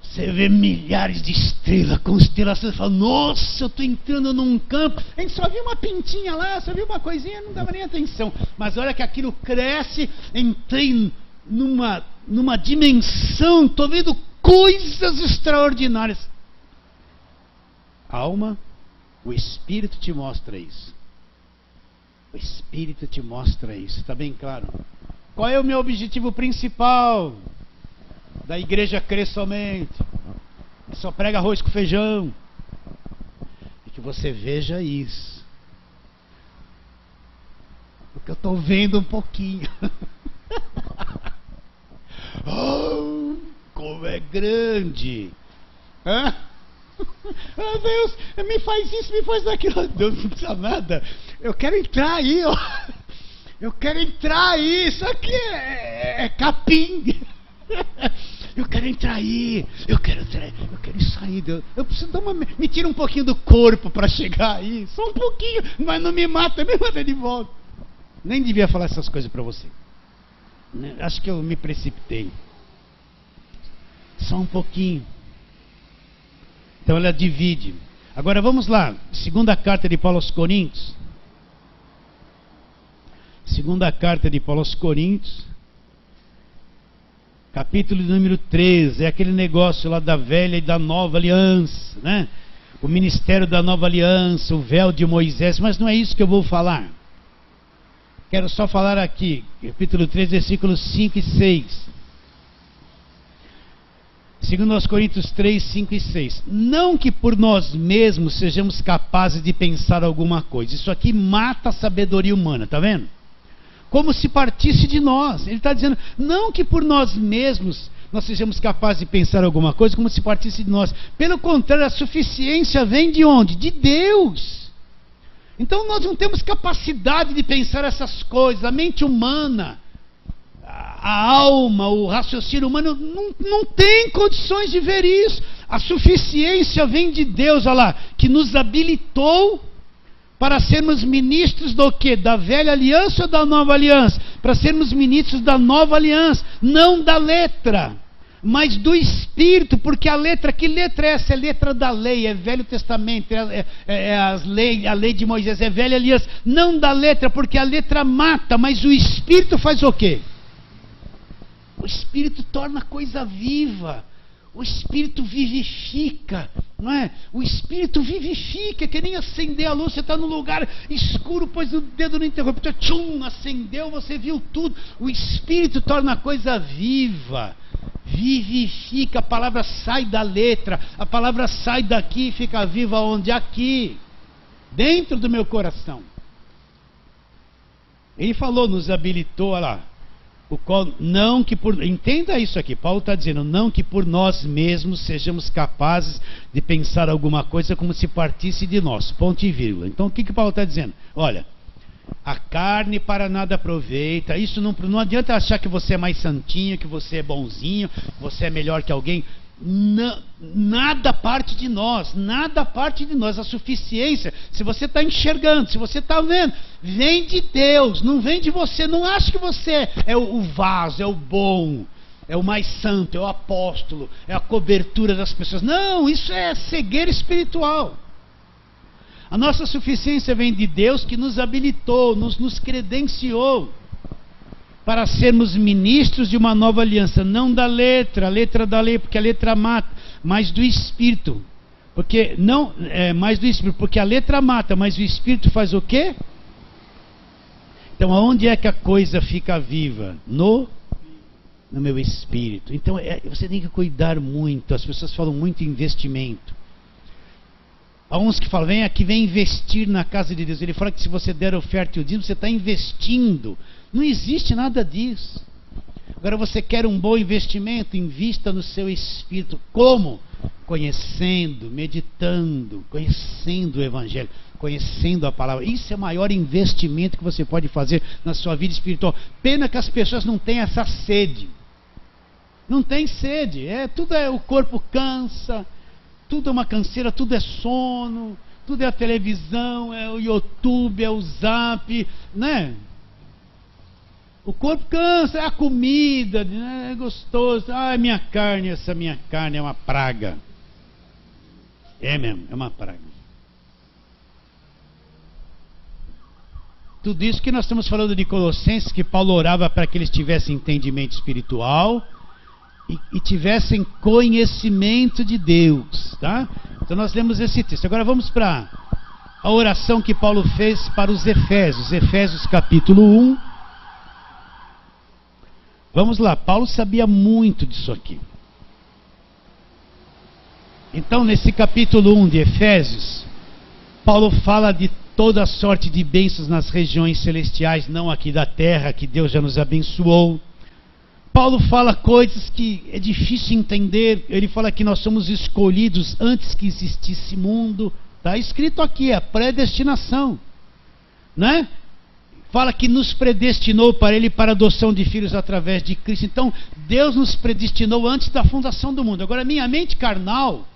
você vê milhares de estrelas, constelações, você fala, nossa, eu estou entrando num campo. A gente só viu uma pintinha lá, só viu uma coisinha, não dava nem atenção. Mas olha que aquilo cresce, entrei numa dimensão, estou vendo coisas extraordinárias. A alma, o Espírito te mostra isso. O Espírito te mostra isso, está bem claro? Qual é o meu objetivo principal da igreja Crer Somente? Só prega arroz com feijão. E que você veja isso. Porque eu estou vendo um pouquinho. Oh, como é grande. Ah, Deus, me faz isso, me faz aquilo. Deus não precisa nada. Eu quero entrar aí, ó. Eu quero entrar aí. Isso aqui é capim. Eu quero entrar aí, eu quero sair. Eu preciso me tira um pouquinho do corpo para chegar aí, só um pouquinho, mas não me mata, me manda de volta. Nem devia falar essas coisas para você. Acho que eu me precipitei. Só um pouquinho. Então ela divide. Agora vamos lá, segunda carta de Paulo aos Coríntios. Segunda carta de Paulo aos Coríntios. Capítulo número 13, é aquele negócio lá da velha e da nova aliança, né? o ministério da nova aliança, o véu de Moisés, mas não é isso que eu vou falar. Quero só falar aqui, capítulo 3, versículos 5 e 6. 2 Coríntios 3, 5 e 6. Não que por nós mesmos sejamos capazes de pensar alguma coisa. Isso aqui mata a sabedoria humana, tá vendo? Como se partisse de nós. Ele está dizendo, não que por nós mesmos nós sejamos capazes de pensar alguma coisa, como se partisse de nós. Pelo contrário, a suficiência vem de onde? De Deus. Então nós não temos capacidade de pensar essas coisas. A mente humana, a alma, o raciocínio humano não tem condições de ver isso. A suficiência vem de Deus, olha lá, que nos habilitou para sermos ministros do quê? Da velha aliança ou da nova aliança? Para sermos ministros da nova aliança, não da letra, mas do Espírito, porque a letra, que letra é essa? É letra da lei, é Velho Testamento, a lei de Moisés, é velha aliança, não da letra, porque a letra mata, mas o Espírito faz o quê? O Espírito torna a coisa viva. O Espírito vivifica, não é? O Espírito vivifica, que nem acender a luz. Você está num lugar escuro, pôs o dedo no interruptor, tchum, acendeu, você viu tudo. O Espírito torna a coisa viva, vivifica. A palavra sai da letra, a palavra sai daqui e fica viva onde? Aqui, dentro do meu coração. Ele falou, nos habilitou, olha lá. O qual, não que por, entenda isso aqui, Paulo está dizendo, não que por nós mesmos sejamos capazes de pensar alguma coisa como se partisse de nós, ponto e vírgula. Então o que Paulo está dizendo? Olha, a carne para nada aproveita, isso não adianta achar que você é mais santinho, que você é bonzinho, que você é melhor que alguém. Nada parte de nós, nada parte de nós. A suficiência, se você está enxergando, se você está vendo, vem de Deus, não vem de você. Não acha que você é o vaso, é o bom, é o mais santo, é o apóstolo, é a cobertura das pessoas. Não, isso é cegueira espiritual. A nossa suficiência vem de Deus, que nos habilitou, nos credenciou para sermos ministros de uma nova aliança, não da letra, a letra da lei, porque a letra mata, mas do Espírito, porque não mais do Espírito, porque a letra mata, mas o Espírito faz o quê? Então, aonde é que a coisa fica viva? No meu espírito. Então, você tem que cuidar muito. As pessoas falam muito em investimento. Há uns que falam, vem investir na casa de Deus. Ele fala que se você der oferta e o dízimo, você está investindo. Não existe nada disso. Agora, você quer um bom investimento? Invista no seu espírito. Como? Conhecendo, meditando, conhecendo o Evangelho, conhecendo a palavra. Isso é o maior investimento que você pode fazer na sua vida espiritual. Pena que as pessoas não têm essa sede. Não tem sede. O corpo cansa, tudo é uma canseira, tudo é sono, tudo é a televisão, é o YouTube, é o Zap, né? O corpo cansa, é a comida, né? É gostoso. Essa minha carne é uma praga. É mesmo, é uma praga. Tudo isso que nós estamos falando de Colossenses, que Paulo orava para que eles tivessem entendimento espiritual e tivessem conhecimento de Deus, tá? Então nós lemos esse texto. Agora vamos para a oração que Paulo fez para os Efésios. Efésios capítulo 1. Vamos lá, Paulo sabia muito disso aqui. Então, nesse capítulo 1 de Efésios, Paulo fala de toda a sorte de bênçãos nas regiões celestiais, não aqui da terra, que Deus já nos abençoou. Paulo fala coisas que é difícil entender. Ele fala que nós somos escolhidos antes que existisse mundo. Está escrito aqui, a predestinação, né? Fala que nos predestinou para Ele para a adoção de filhos através de Cristo. Então, Deus nos predestinou antes da fundação do mundo. Agora, minha mente carnal,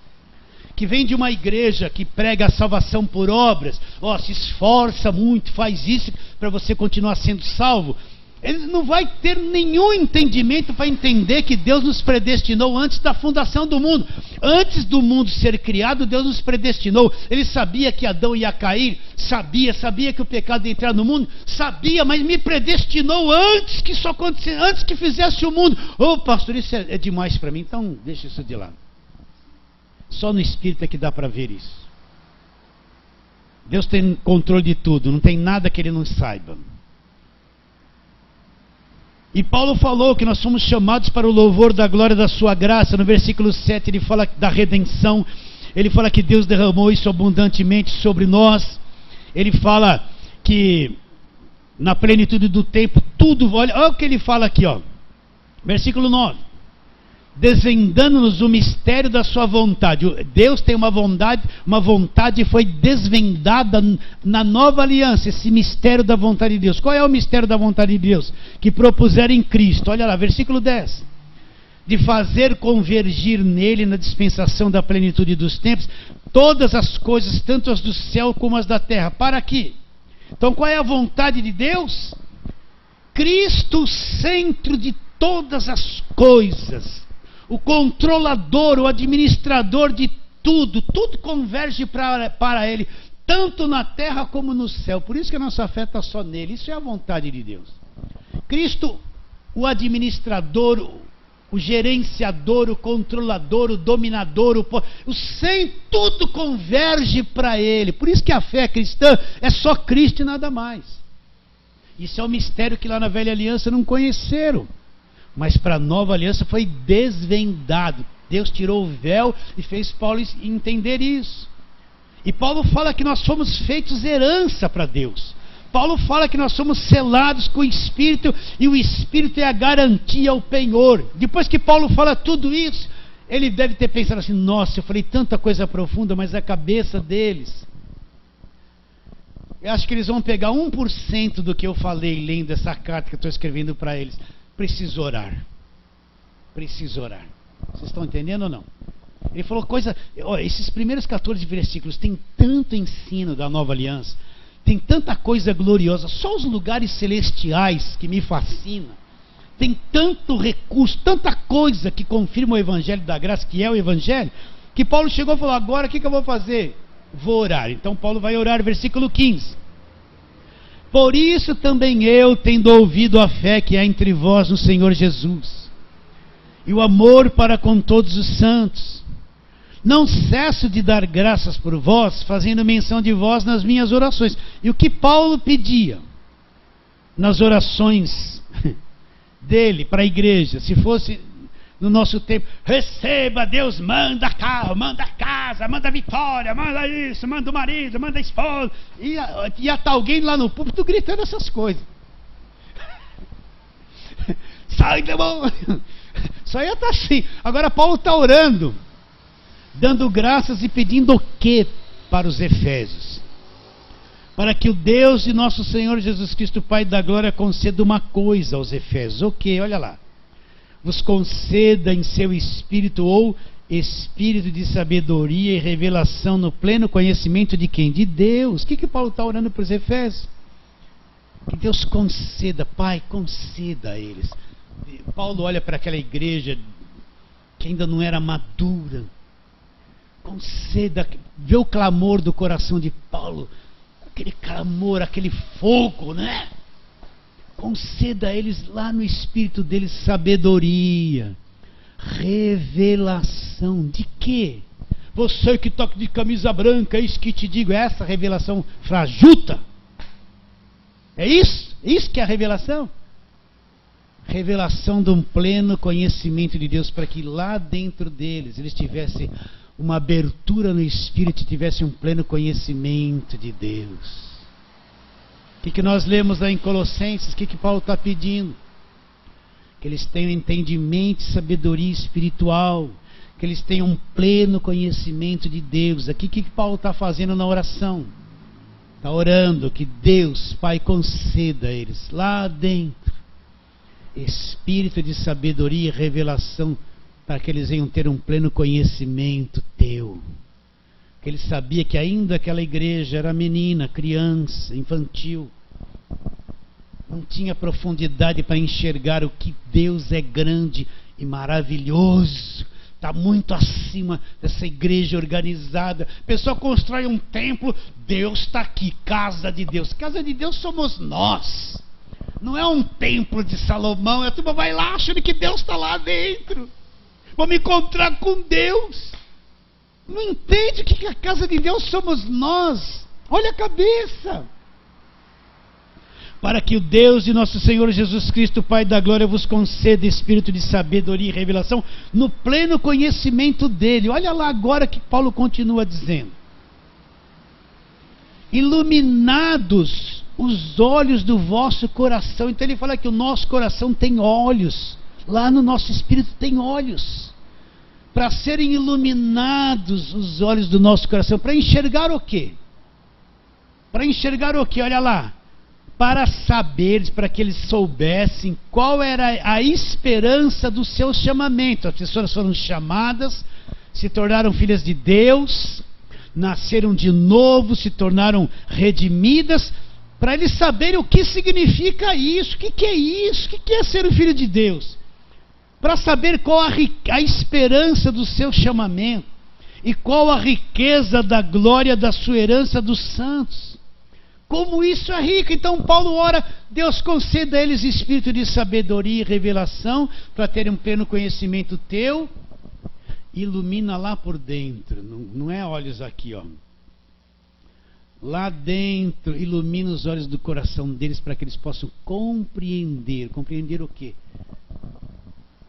que vem de uma igreja que prega a salvação por obras, se esforça muito, faz isso para você continuar sendo salvo, ele não vai ter nenhum entendimento para entender que Deus nos predestinou antes da fundação do mundo. Antes do mundo ser criado, Deus nos predestinou. Ele sabia que Adão ia cair, sabia que o pecado ia entrar no mundo, sabia, mas me predestinou antes que isso acontecesse, antes que fizesse o mundo. Pastor, isso é demais para mim, então deixa isso de lado. Só no Espírito é que dá para ver isso. Deus tem controle de tudo, não tem nada que Ele não saiba. E Paulo falou que nós somos chamados para o louvor da glória da sua graça. No versículo 7 ele fala da redenção. Ele fala que Deus derramou isso abundantemente sobre nós. Ele fala que na plenitude do tempo tudo, olha o que ele fala aqui, ó. Versículo 9. Desvendando-nos o mistério da sua vontade. Deus tem uma vontade foi desvendada na nova aliança, esse mistério da vontade de Deus. Qual é o mistério da vontade de Deus? Que propuseram em Cristo. Olha lá, versículo 10. De fazer convergir nele, na dispensação da plenitude dos tempos, todas as coisas, tanto as do céu como as da terra. Para aqui. Então qual é a vontade de Deus? Cristo, o centro de todas as coisas. O controlador, o administrador de tudo, tudo converge para Ele, tanto na terra como no céu. Por isso que a nossa fé está só nele. Isso é a vontade de Deus. Cristo, o administrador, o gerenciador, o controlador, o dominador, tudo converge para Ele. Por isso que a fé cristã é só Cristo e nada mais. Isso é um mistério que lá na velha aliança não conheceram. Mas para a nova aliança foi desvendado. Deus tirou o véu e fez Paulo entender isso. E Paulo fala que nós fomos feitos herança para Deus. Paulo fala que nós somos selados com o Espírito, e o Espírito é a garantia, o penhor. Depois que Paulo fala tudo isso, ele deve ter pensado assim: nossa, eu falei tanta coisa profunda, mas a cabeça deles, eu acho que eles vão pegar 1% do que eu falei lendo essa carta que eu estou escrevendo para eles. Preciso orar. Preciso orar. Vocês estão entendendo ou não? Ele falou coisa... Olha, esses primeiros 14 versículos tem tanto ensino da nova aliança, tem tanta coisa gloriosa, só os lugares celestiais que me fascinam. Tem tanto recurso, tanta coisa que confirma o evangelho da graça, que é o evangelho, que Paulo chegou e falou: agora o que eu vou fazer? Vou orar. Então Paulo vai orar, versículo 15. Por isso também eu, tendo ouvido a fé que há entre vós no Senhor Jesus, e o amor para com todos os santos, não cesso de dar graças por vós, fazendo menção de vós nas minhas orações. E o que Paulo pedia nas orações dele para a igreja, se fosse no nosso tempo: receba, Deus manda carro, manda casa, manda vitória, manda isso, manda o marido, manda a esposa. E ia estar alguém lá no púlpito gritando essas coisas. Sai, demônio! Só ia estar assim. Agora Paulo está orando, dando graças e pedindo o que para os Efésios? Para que o Deus de nosso Senhor Jesus Cristo, Pai da glória, conceda uma coisa aos Efésios. O que? Olha lá. Vos conceda em seu espírito, ou espírito de sabedoria e revelação, no pleno conhecimento de quem? De Deus. O que Paulo está orando para os Efésios? Que Deus conceda, Pai, conceda a eles. Paulo olha para aquela igreja que ainda não era madura. Conceda, vê o clamor do coração de Paulo, aquele clamor, aquele fogo, né? Conceda a eles lá no espírito deles sabedoria, revelação. De quê? Você que está de camisa branca, é isso que te digo, é essa revelação frajuta? É isso? Isso que é a revelação? Revelação de um pleno conhecimento de Deus, para que lá dentro deles eles tivessem uma abertura no espírito, tivessem um pleno conhecimento de Deus. O que nós lemos lá em Colossenses? O que Paulo está pedindo? Que eles tenham entendimento e sabedoria espiritual, que eles tenham um pleno conhecimento de Deus. Aqui o que Paulo está fazendo na oração? Está orando que Deus, Pai, conceda a eles lá dentro espírito de sabedoria e revelação, para que eles venham ter um pleno conhecimento teu. Que ele sabia que ainda aquela igreja era menina, criança, infantil, não tinha profundidade para enxergar o que Deus é grande e maravilhoso. Está muito acima dessa igreja organizada. A pessoa constrói um templo, Deus está aqui, casa de Deus. Casa de Deus somos nós. Não é um templo de Salomão. A turma vai lá achando que Deus está lá dentro. Vou me encontrar com Deus. Não entende que a casa de Deus somos nós. Olha a cabeça. Para que o Deus de nosso Senhor Jesus Cristo, Pai da glória, vos conceda espírito de sabedoria e revelação no pleno conhecimento dele. Olha lá agora que Paulo continua dizendo. Iluminados os olhos do vosso coração. Então ele fala que o nosso coração tem olhos. Lá no nosso espírito tem olhos. Para serem iluminados os olhos do nosso coração. Para enxergar o quê? Para enxergar o quê? Olha lá. Para saber, para que eles soubessem qual era a esperança do seu chamamento. As pessoas foram chamadas, se tornaram filhas de Deus, nasceram de novo, se tornaram redimidas, para eles saberem o que significa isso, o que é isso, o que é ser um filho de Deus. Para saber qual a esperança do seu chamamento e qual a riqueza da glória da sua herança dos santos. Como isso é rico. Então Paulo ora, Deus conceda a eles espírito de sabedoria e revelação, para terem um pleno conhecimento teu. Ilumina lá por dentro, não é olhos aqui, ó. Lá dentro, ilumina os olhos do coração deles, para que eles possam compreender. Compreender o quê?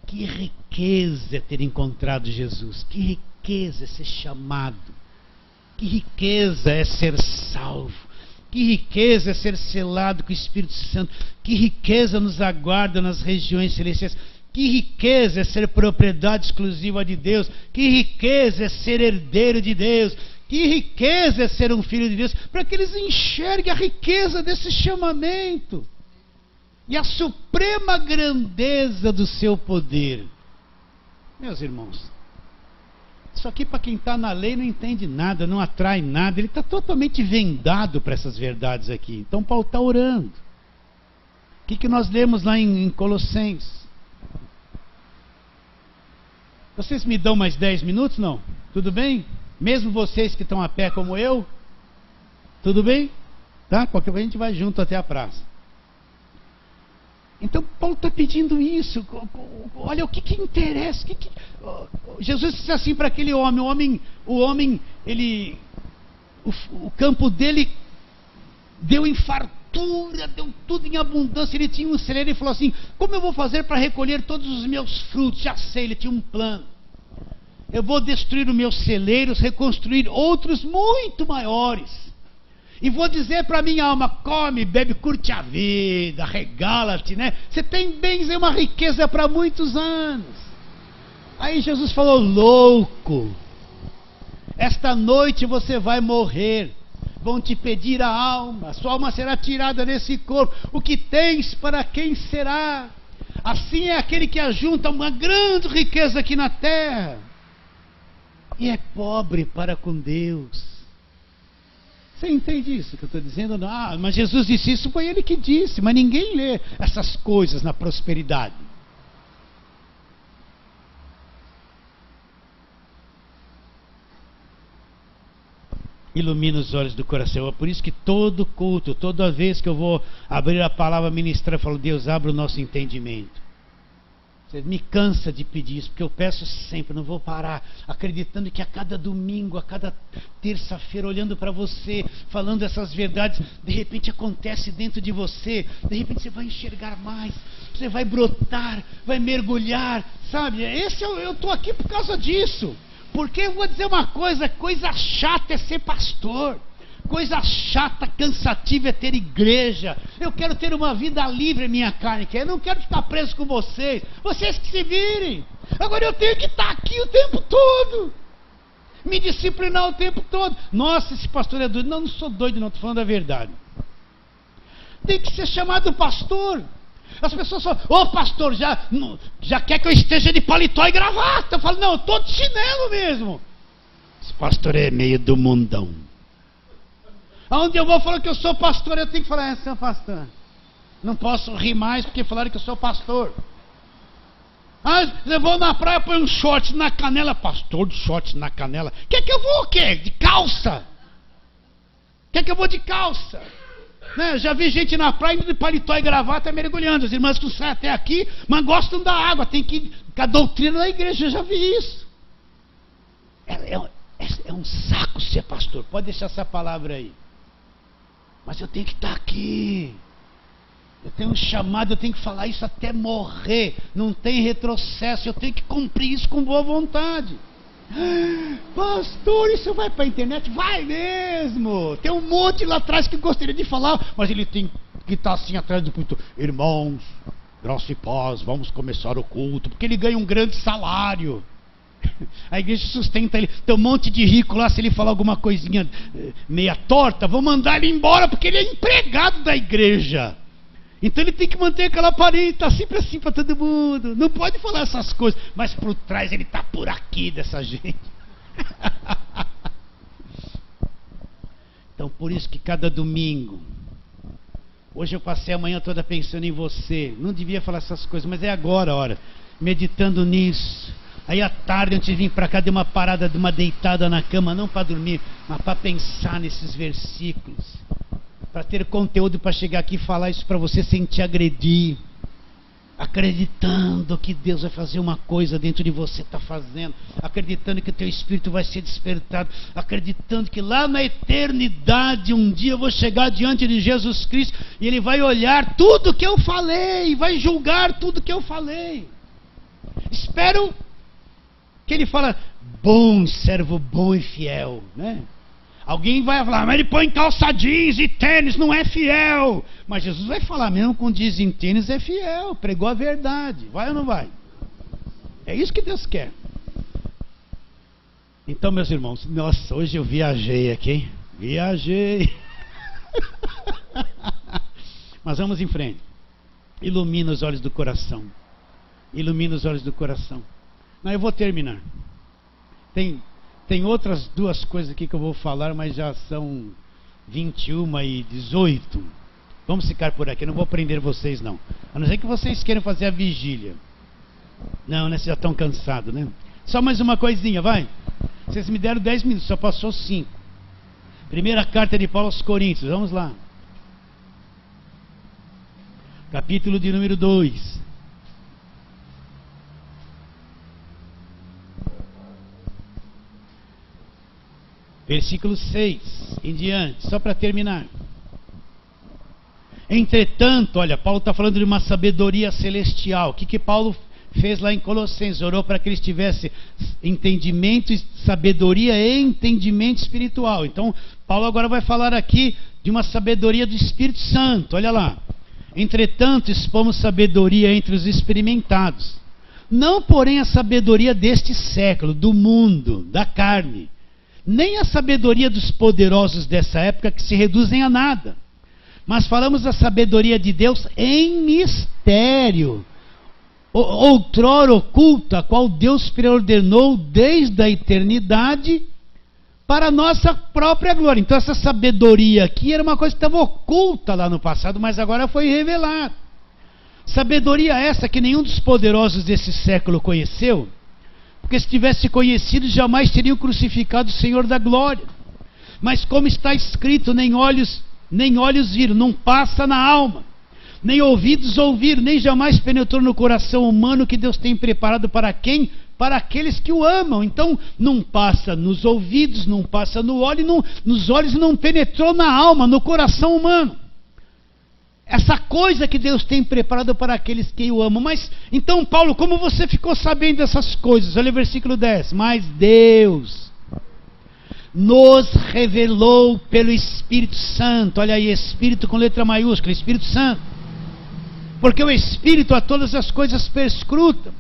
Que riqueza é ter encontrado Jesus. Que riqueza é ser chamado. Que riqueza é ser salvo. Que riqueza é ser selado com o Espírito Santo. Que riqueza nos aguarda nas regiões celestiais. Que riqueza é ser propriedade exclusiva de Deus. Que riqueza é ser herdeiro de Deus. Que riqueza é ser um filho de Deus. Para que eles enxerguem a riqueza desse chamamento. E a suprema grandeza do seu poder. Meus irmãos, isso aqui para quem está na lei não entende nada, não atrai nada. Ele está totalmente vendado para essas verdades aqui. Então Paulo está orando. O que nós lemos lá em Colossenses? Vocês me dão mais 10 minutos, não? Tudo bem? Mesmo vocês que estão a pé como eu? Tudo bem? Tá? Qualquer coisa a gente vai junto até a praça. Então Paulo está pedindo isso. Olha o que interessa. Jesus disse assim para aquele homem. O homem, o campo dele deu em fartura, deu tudo em abundância. Ele tinha um celeiro e falou assim: como eu vou fazer para recolher todos os meus frutos? Já sei, ele tinha um plano. Eu vou destruir os meus celeiros, reconstruir outros muito maiores. E vou dizer para a minha alma: come, bebe, curte a vida, regala-te, né? Você tem bens e uma riqueza para muitos anos. Aí Jesus falou: louco, esta noite você vai morrer. Vão te pedir a alma, a sua alma será tirada desse corpo. O que tens, para quem será? Assim é aquele que ajunta uma grande riqueza aqui na terra e é pobre para com Deus. Você entende isso que eu estou dizendo? Ah, mas Jesus disse isso, foi ele que disse. Mas ninguém lê essas coisas na prosperidade. Ilumina os olhos do coração. É por isso que todo culto, toda vez que eu vou abrir a palavra, ministrar, eu falo: Deus, abre o nosso entendimento. Você me cansa de pedir isso, porque eu peço sempre, não vou parar, acreditando que a cada domingo, a cada terça-feira, olhando para você, falando essas verdades, de repente acontece dentro de você, de repente você vai enxergar mais, você vai brotar, vai mergulhar, sabe? Eu estou aqui por causa disso. Porque eu vou dizer uma coisa chata é ser pastor. Coisa chata, cansativa é ter igreja. Eu quero ter uma vida livre, minha carne quer. Eu não quero ficar preso com vocês. Vocês que se virem. Agora eu tenho que estar aqui o tempo todo. Me disciplinar o tempo todo. Nossa, esse pastor é doido. Não sou doido não, estou falando a verdade. Tem que ser chamado pastor. As pessoas falam: ô pastor, já quer que eu esteja de paletó e gravata. Eu falo: não, eu estou de chinelo mesmo. Esse pastor é meio do mundão. Aonde eu vou falar que eu sou pastor, eu tenho que falar: seu pastor. Não posso rir mais porque falaram que eu sou pastor. Ah, eu vou na praia, põe um short na canela. Pastor de short na canela. Quer que eu vou o quê? De calça? Quer que eu vou de calça? Né? Já vi gente na praia indo de paletó e gravata mergulhando. As irmãs que saem até aqui, mas gostam da água. Tem que ir com a doutrina da igreja. Eu já vi isso. É um saco ser pastor. Pode deixar essa palavra aí. Mas eu tenho que estar aqui. Eu tenho um chamado, eu tenho que falar isso até morrer. Não tem retrocesso, eu tenho que cumprir isso com boa vontade. Pastor, isso vai para a internet? Vai mesmo! Tem um monte lá atrás que gostaria de falar, mas ele tem que estar assim atrás do púlpito. Irmãos, graça e paz, vamos começar o culto, porque ele ganha um grande salário. A igreja sustenta ele. Tem um monte de rico lá, se ele falar alguma coisinha meia torta, vão mandar ele embora, porque ele é empregado da igreja. Então ele tem que manter aquela aparência, tá sempre assim para todo mundo. Não pode falar essas coisas, mas por trás ele tá por aqui dessa gente. Então por isso que cada domingo, hoje eu passei a manhã toda pensando em você. Não devia falar essas coisas, mas é agora a hora, meditando nisso. Aí à tarde antes de vir para cá, dei uma parada, de uma deitada na cama, não para dormir, mas para pensar nesses versículos, para ter conteúdo para chegar aqui e falar isso para você sem te agredir, acreditando que Deus vai fazer uma coisa dentro de você, está fazendo, acreditando que o teu espírito vai ser despertado, acreditando que lá na eternidade um dia eu vou chegar diante de Jesus Cristo e Ele vai olhar tudo que eu falei, vai julgar tudo que eu falei. Espero que Ele fala, bom servo, bom e fiel, né? Alguém vai falar, mas ele põe calça jeans e tênis, não é fiel. Mas Jesus vai falar, mesmo com jeans e tênis é fiel, pregou a verdade. Vai ou não vai? É isso que Deus quer. Então, meus irmãos, nossa, hoje eu viajei aqui, hein? Viajei. Mas vamos em frente. Ilumina os olhos do coração. Ilumina os olhos do coração. Não, eu vou terminar. Tem outras duas coisas aqui que eu vou falar, mas já são 21h18. Vamos ficar por aqui, eu não vou prender vocês não. A não ser que vocês queiram fazer a vigília. Não, né? Vocês já estão cansados, né? Só mais uma coisinha, vai. Vocês me deram 10 minutos, só passou 5. Primeira carta de Paulo aos Coríntios, vamos lá. Capítulo de número 2. Versículo 6 em diante, só para terminar. Entretanto, olha, Paulo está falando de uma sabedoria celestial. O que Paulo fez lá em Colossenses? Orou para que eles tivessem entendimento, sabedoria e entendimento espiritual. Então, Paulo agora vai falar aqui de uma sabedoria do Espírito Santo. Olha lá. Entretanto, expomos sabedoria entre os experimentados. Não, porém, a sabedoria deste século, do mundo, da carne. Nem a sabedoria dos poderosos dessa época, que se reduzem a nada. Mas falamos da sabedoria de Deus em mistério, outrora oculta, a qual Deus preordenou desde a eternidade para a nossa própria glória. Então essa sabedoria aqui era uma coisa que estava oculta lá no passado, mas agora foi revelada. Sabedoria essa que nenhum dos poderosos desse século conheceu, porque se tivesse conhecido, jamais teriam crucificado o Senhor da glória. Mas como está escrito, nem olhos viram, não passa na alma, nem ouvidos ouviram, nem jamais penetrou no coração humano que Deus tem preparado para quem? Para aqueles que o amam. Então não passa nos ouvidos, não passa no olho, nos olhos, não penetrou na alma, no coração humano. Essa coisa que Deus tem preparado para aqueles que o amam. Mas, então Paulo, como você ficou sabendo dessas coisas? Olha o versículo 10. Mas Deus nos revelou pelo Espírito Santo. Olha aí, Espírito com letra maiúscula, Espírito Santo. Porque o Espírito a todas as coisas perscruta,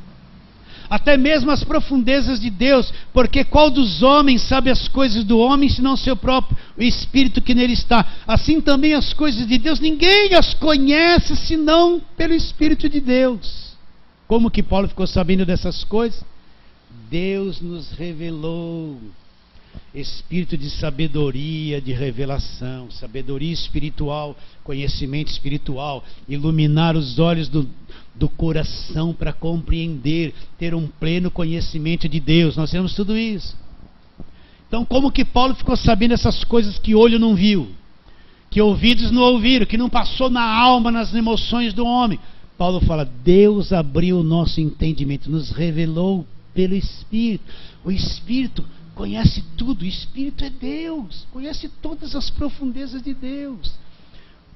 até mesmo as profundezas de Deus, porque qual dos homens sabe as coisas do homem, senão seu próprio o Espírito que nele está? Assim também as coisas de Deus, ninguém as conhece, senão pelo Espírito de Deus. Como que Paulo ficou sabendo dessas coisas? Deus nos revelou. Espírito de sabedoria, de revelação, sabedoria espiritual, conhecimento espiritual, iluminar os olhos do coração para compreender, ter um pleno conhecimento de Deus. Nós temos tudo isso. Então, como que Paulo ficou sabendo essas coisas que olho não viu, que ouvidos não ouviram, que não passou na alma, nas emoções do homem? Paulo fala, Deus abriu o nosso entendimento, nos revelou pelo Espírito. O Espírito conhece tudo, o Espírito é Deus, conhece todas as profundezas de Deus.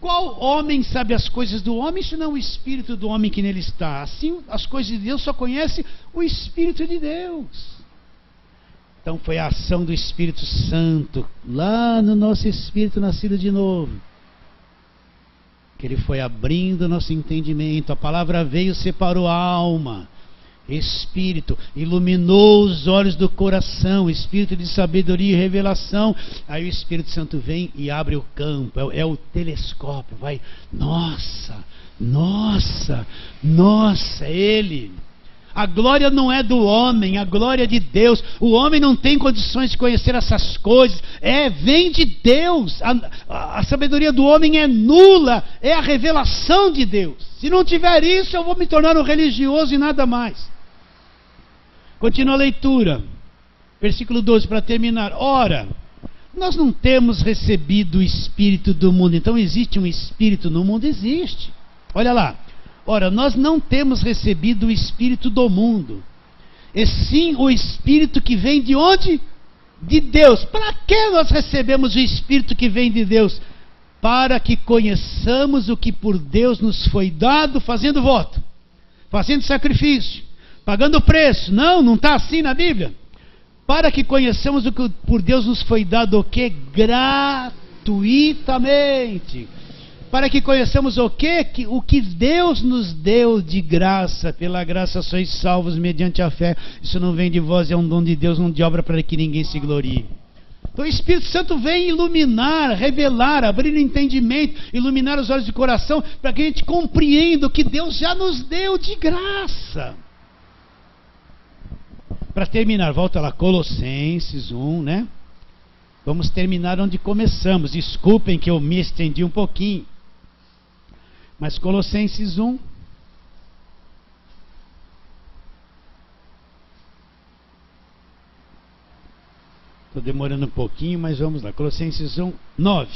Qual homem sabe as coisas do homem, senão o Espírito do homem que nele está? Assim, as coisas de Deus só conhece o Espírito de Deus. Então foi a ação do Espírito Santo, lá no nosso espírito nascido de novo, que ele foi abrindo o nosso entendimento. A palavra veio, separou a alma, Espírito, iluminou os olhos do coração, Espírito de sabedoria e revelação. Aí o Espírito Santo vem e abre o campo, é o telescópio, vai, nossa, é Ele. A glória não é do homem, a glória é de Deus. O homem não tem condições de conhecer essas coisas. Vem de Deus. A sabedoria do homem é nula, é a revelação de Deus. Se não tiver isso, eu vou me tornar um religioso e nada mais. Continua a leitura. Versículo 12, para terminar. Ora, nós não temos recebido o Espírito do mundo. Então existe um Espírito no mundo? Existe. Olha lá. Ora, nós não temos recebido o Espírito do mundo, e sim o Espírito que vem de onde? De Deus. Para que nós recebemos o Espírito que vem de Deus? Para que conheçamos o que por Deus nos foi dado, fazendo voto, fazendo sacrifício, pagando preço. Não está assim na Bíblia. Para que conheçamos o que por Deus nos foi dado, o que? Gratuitamente. Para que conheçamos o quê? O que Deus nos deu de graça. Pela graça sois salvos mediante a fé. Isso não vem de vós, é um dom de Deus, não de obra, para que ninguém se glorie. Então o Espírito Santo vem iluminar, revelar, abrir o entendimento, iluminar os olhos de coração, para que a gente compreenda o que Deus já nos deu de graça. Para terminar, volta lá, Colossenses 1, né? Vamos terminar onde começamos. Desculpem que eu me estendi um pouquinho. Mas Colossenses 1. Estou demorando um pouquinho, mas vamos lá. Colossenses 1, 9.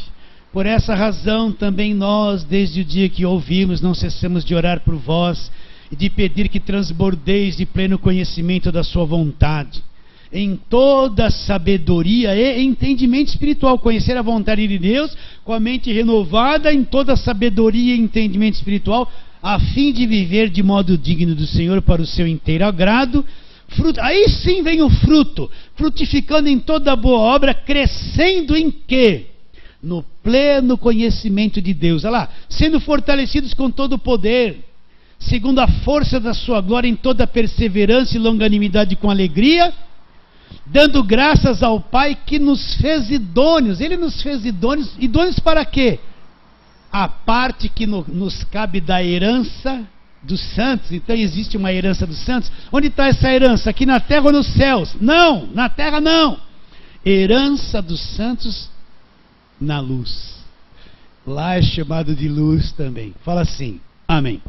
Por essa razão também nós, desde o dia que ouvimos, não cessamos de orar por vós e de pedir que transbordeis de pleno conhecimento da sua vontade, em toda sabedoria e entendimento espiritual. Conhecer a vontade de Deus com a mente renovada em toda sabedoria e entendimento espiritual, a fim de viver de modo digno do Senhor para o seu inteiro agrado. Aí sim vem o fruto, frutificando em toda boa obra, crescendo em quê? No pleno conhecimento de Deus. Olha lá, sendo fortalecidos com todo o poder, segundo a força da sua glória, em toda perseverança e longanimidade com alegria, dando graças ao Pai que nos fez idôneos. Ele nos fez idôneos. Idôneos para quê? A parte que nos cabe da herança dos santos. Então existe uma herança dos santos. Onde está essa herança? Aqui na terra ou nos céus? Não, na terra não. Herança dos santos na luz. Lá é chamado de luz também. Fala assim, amém.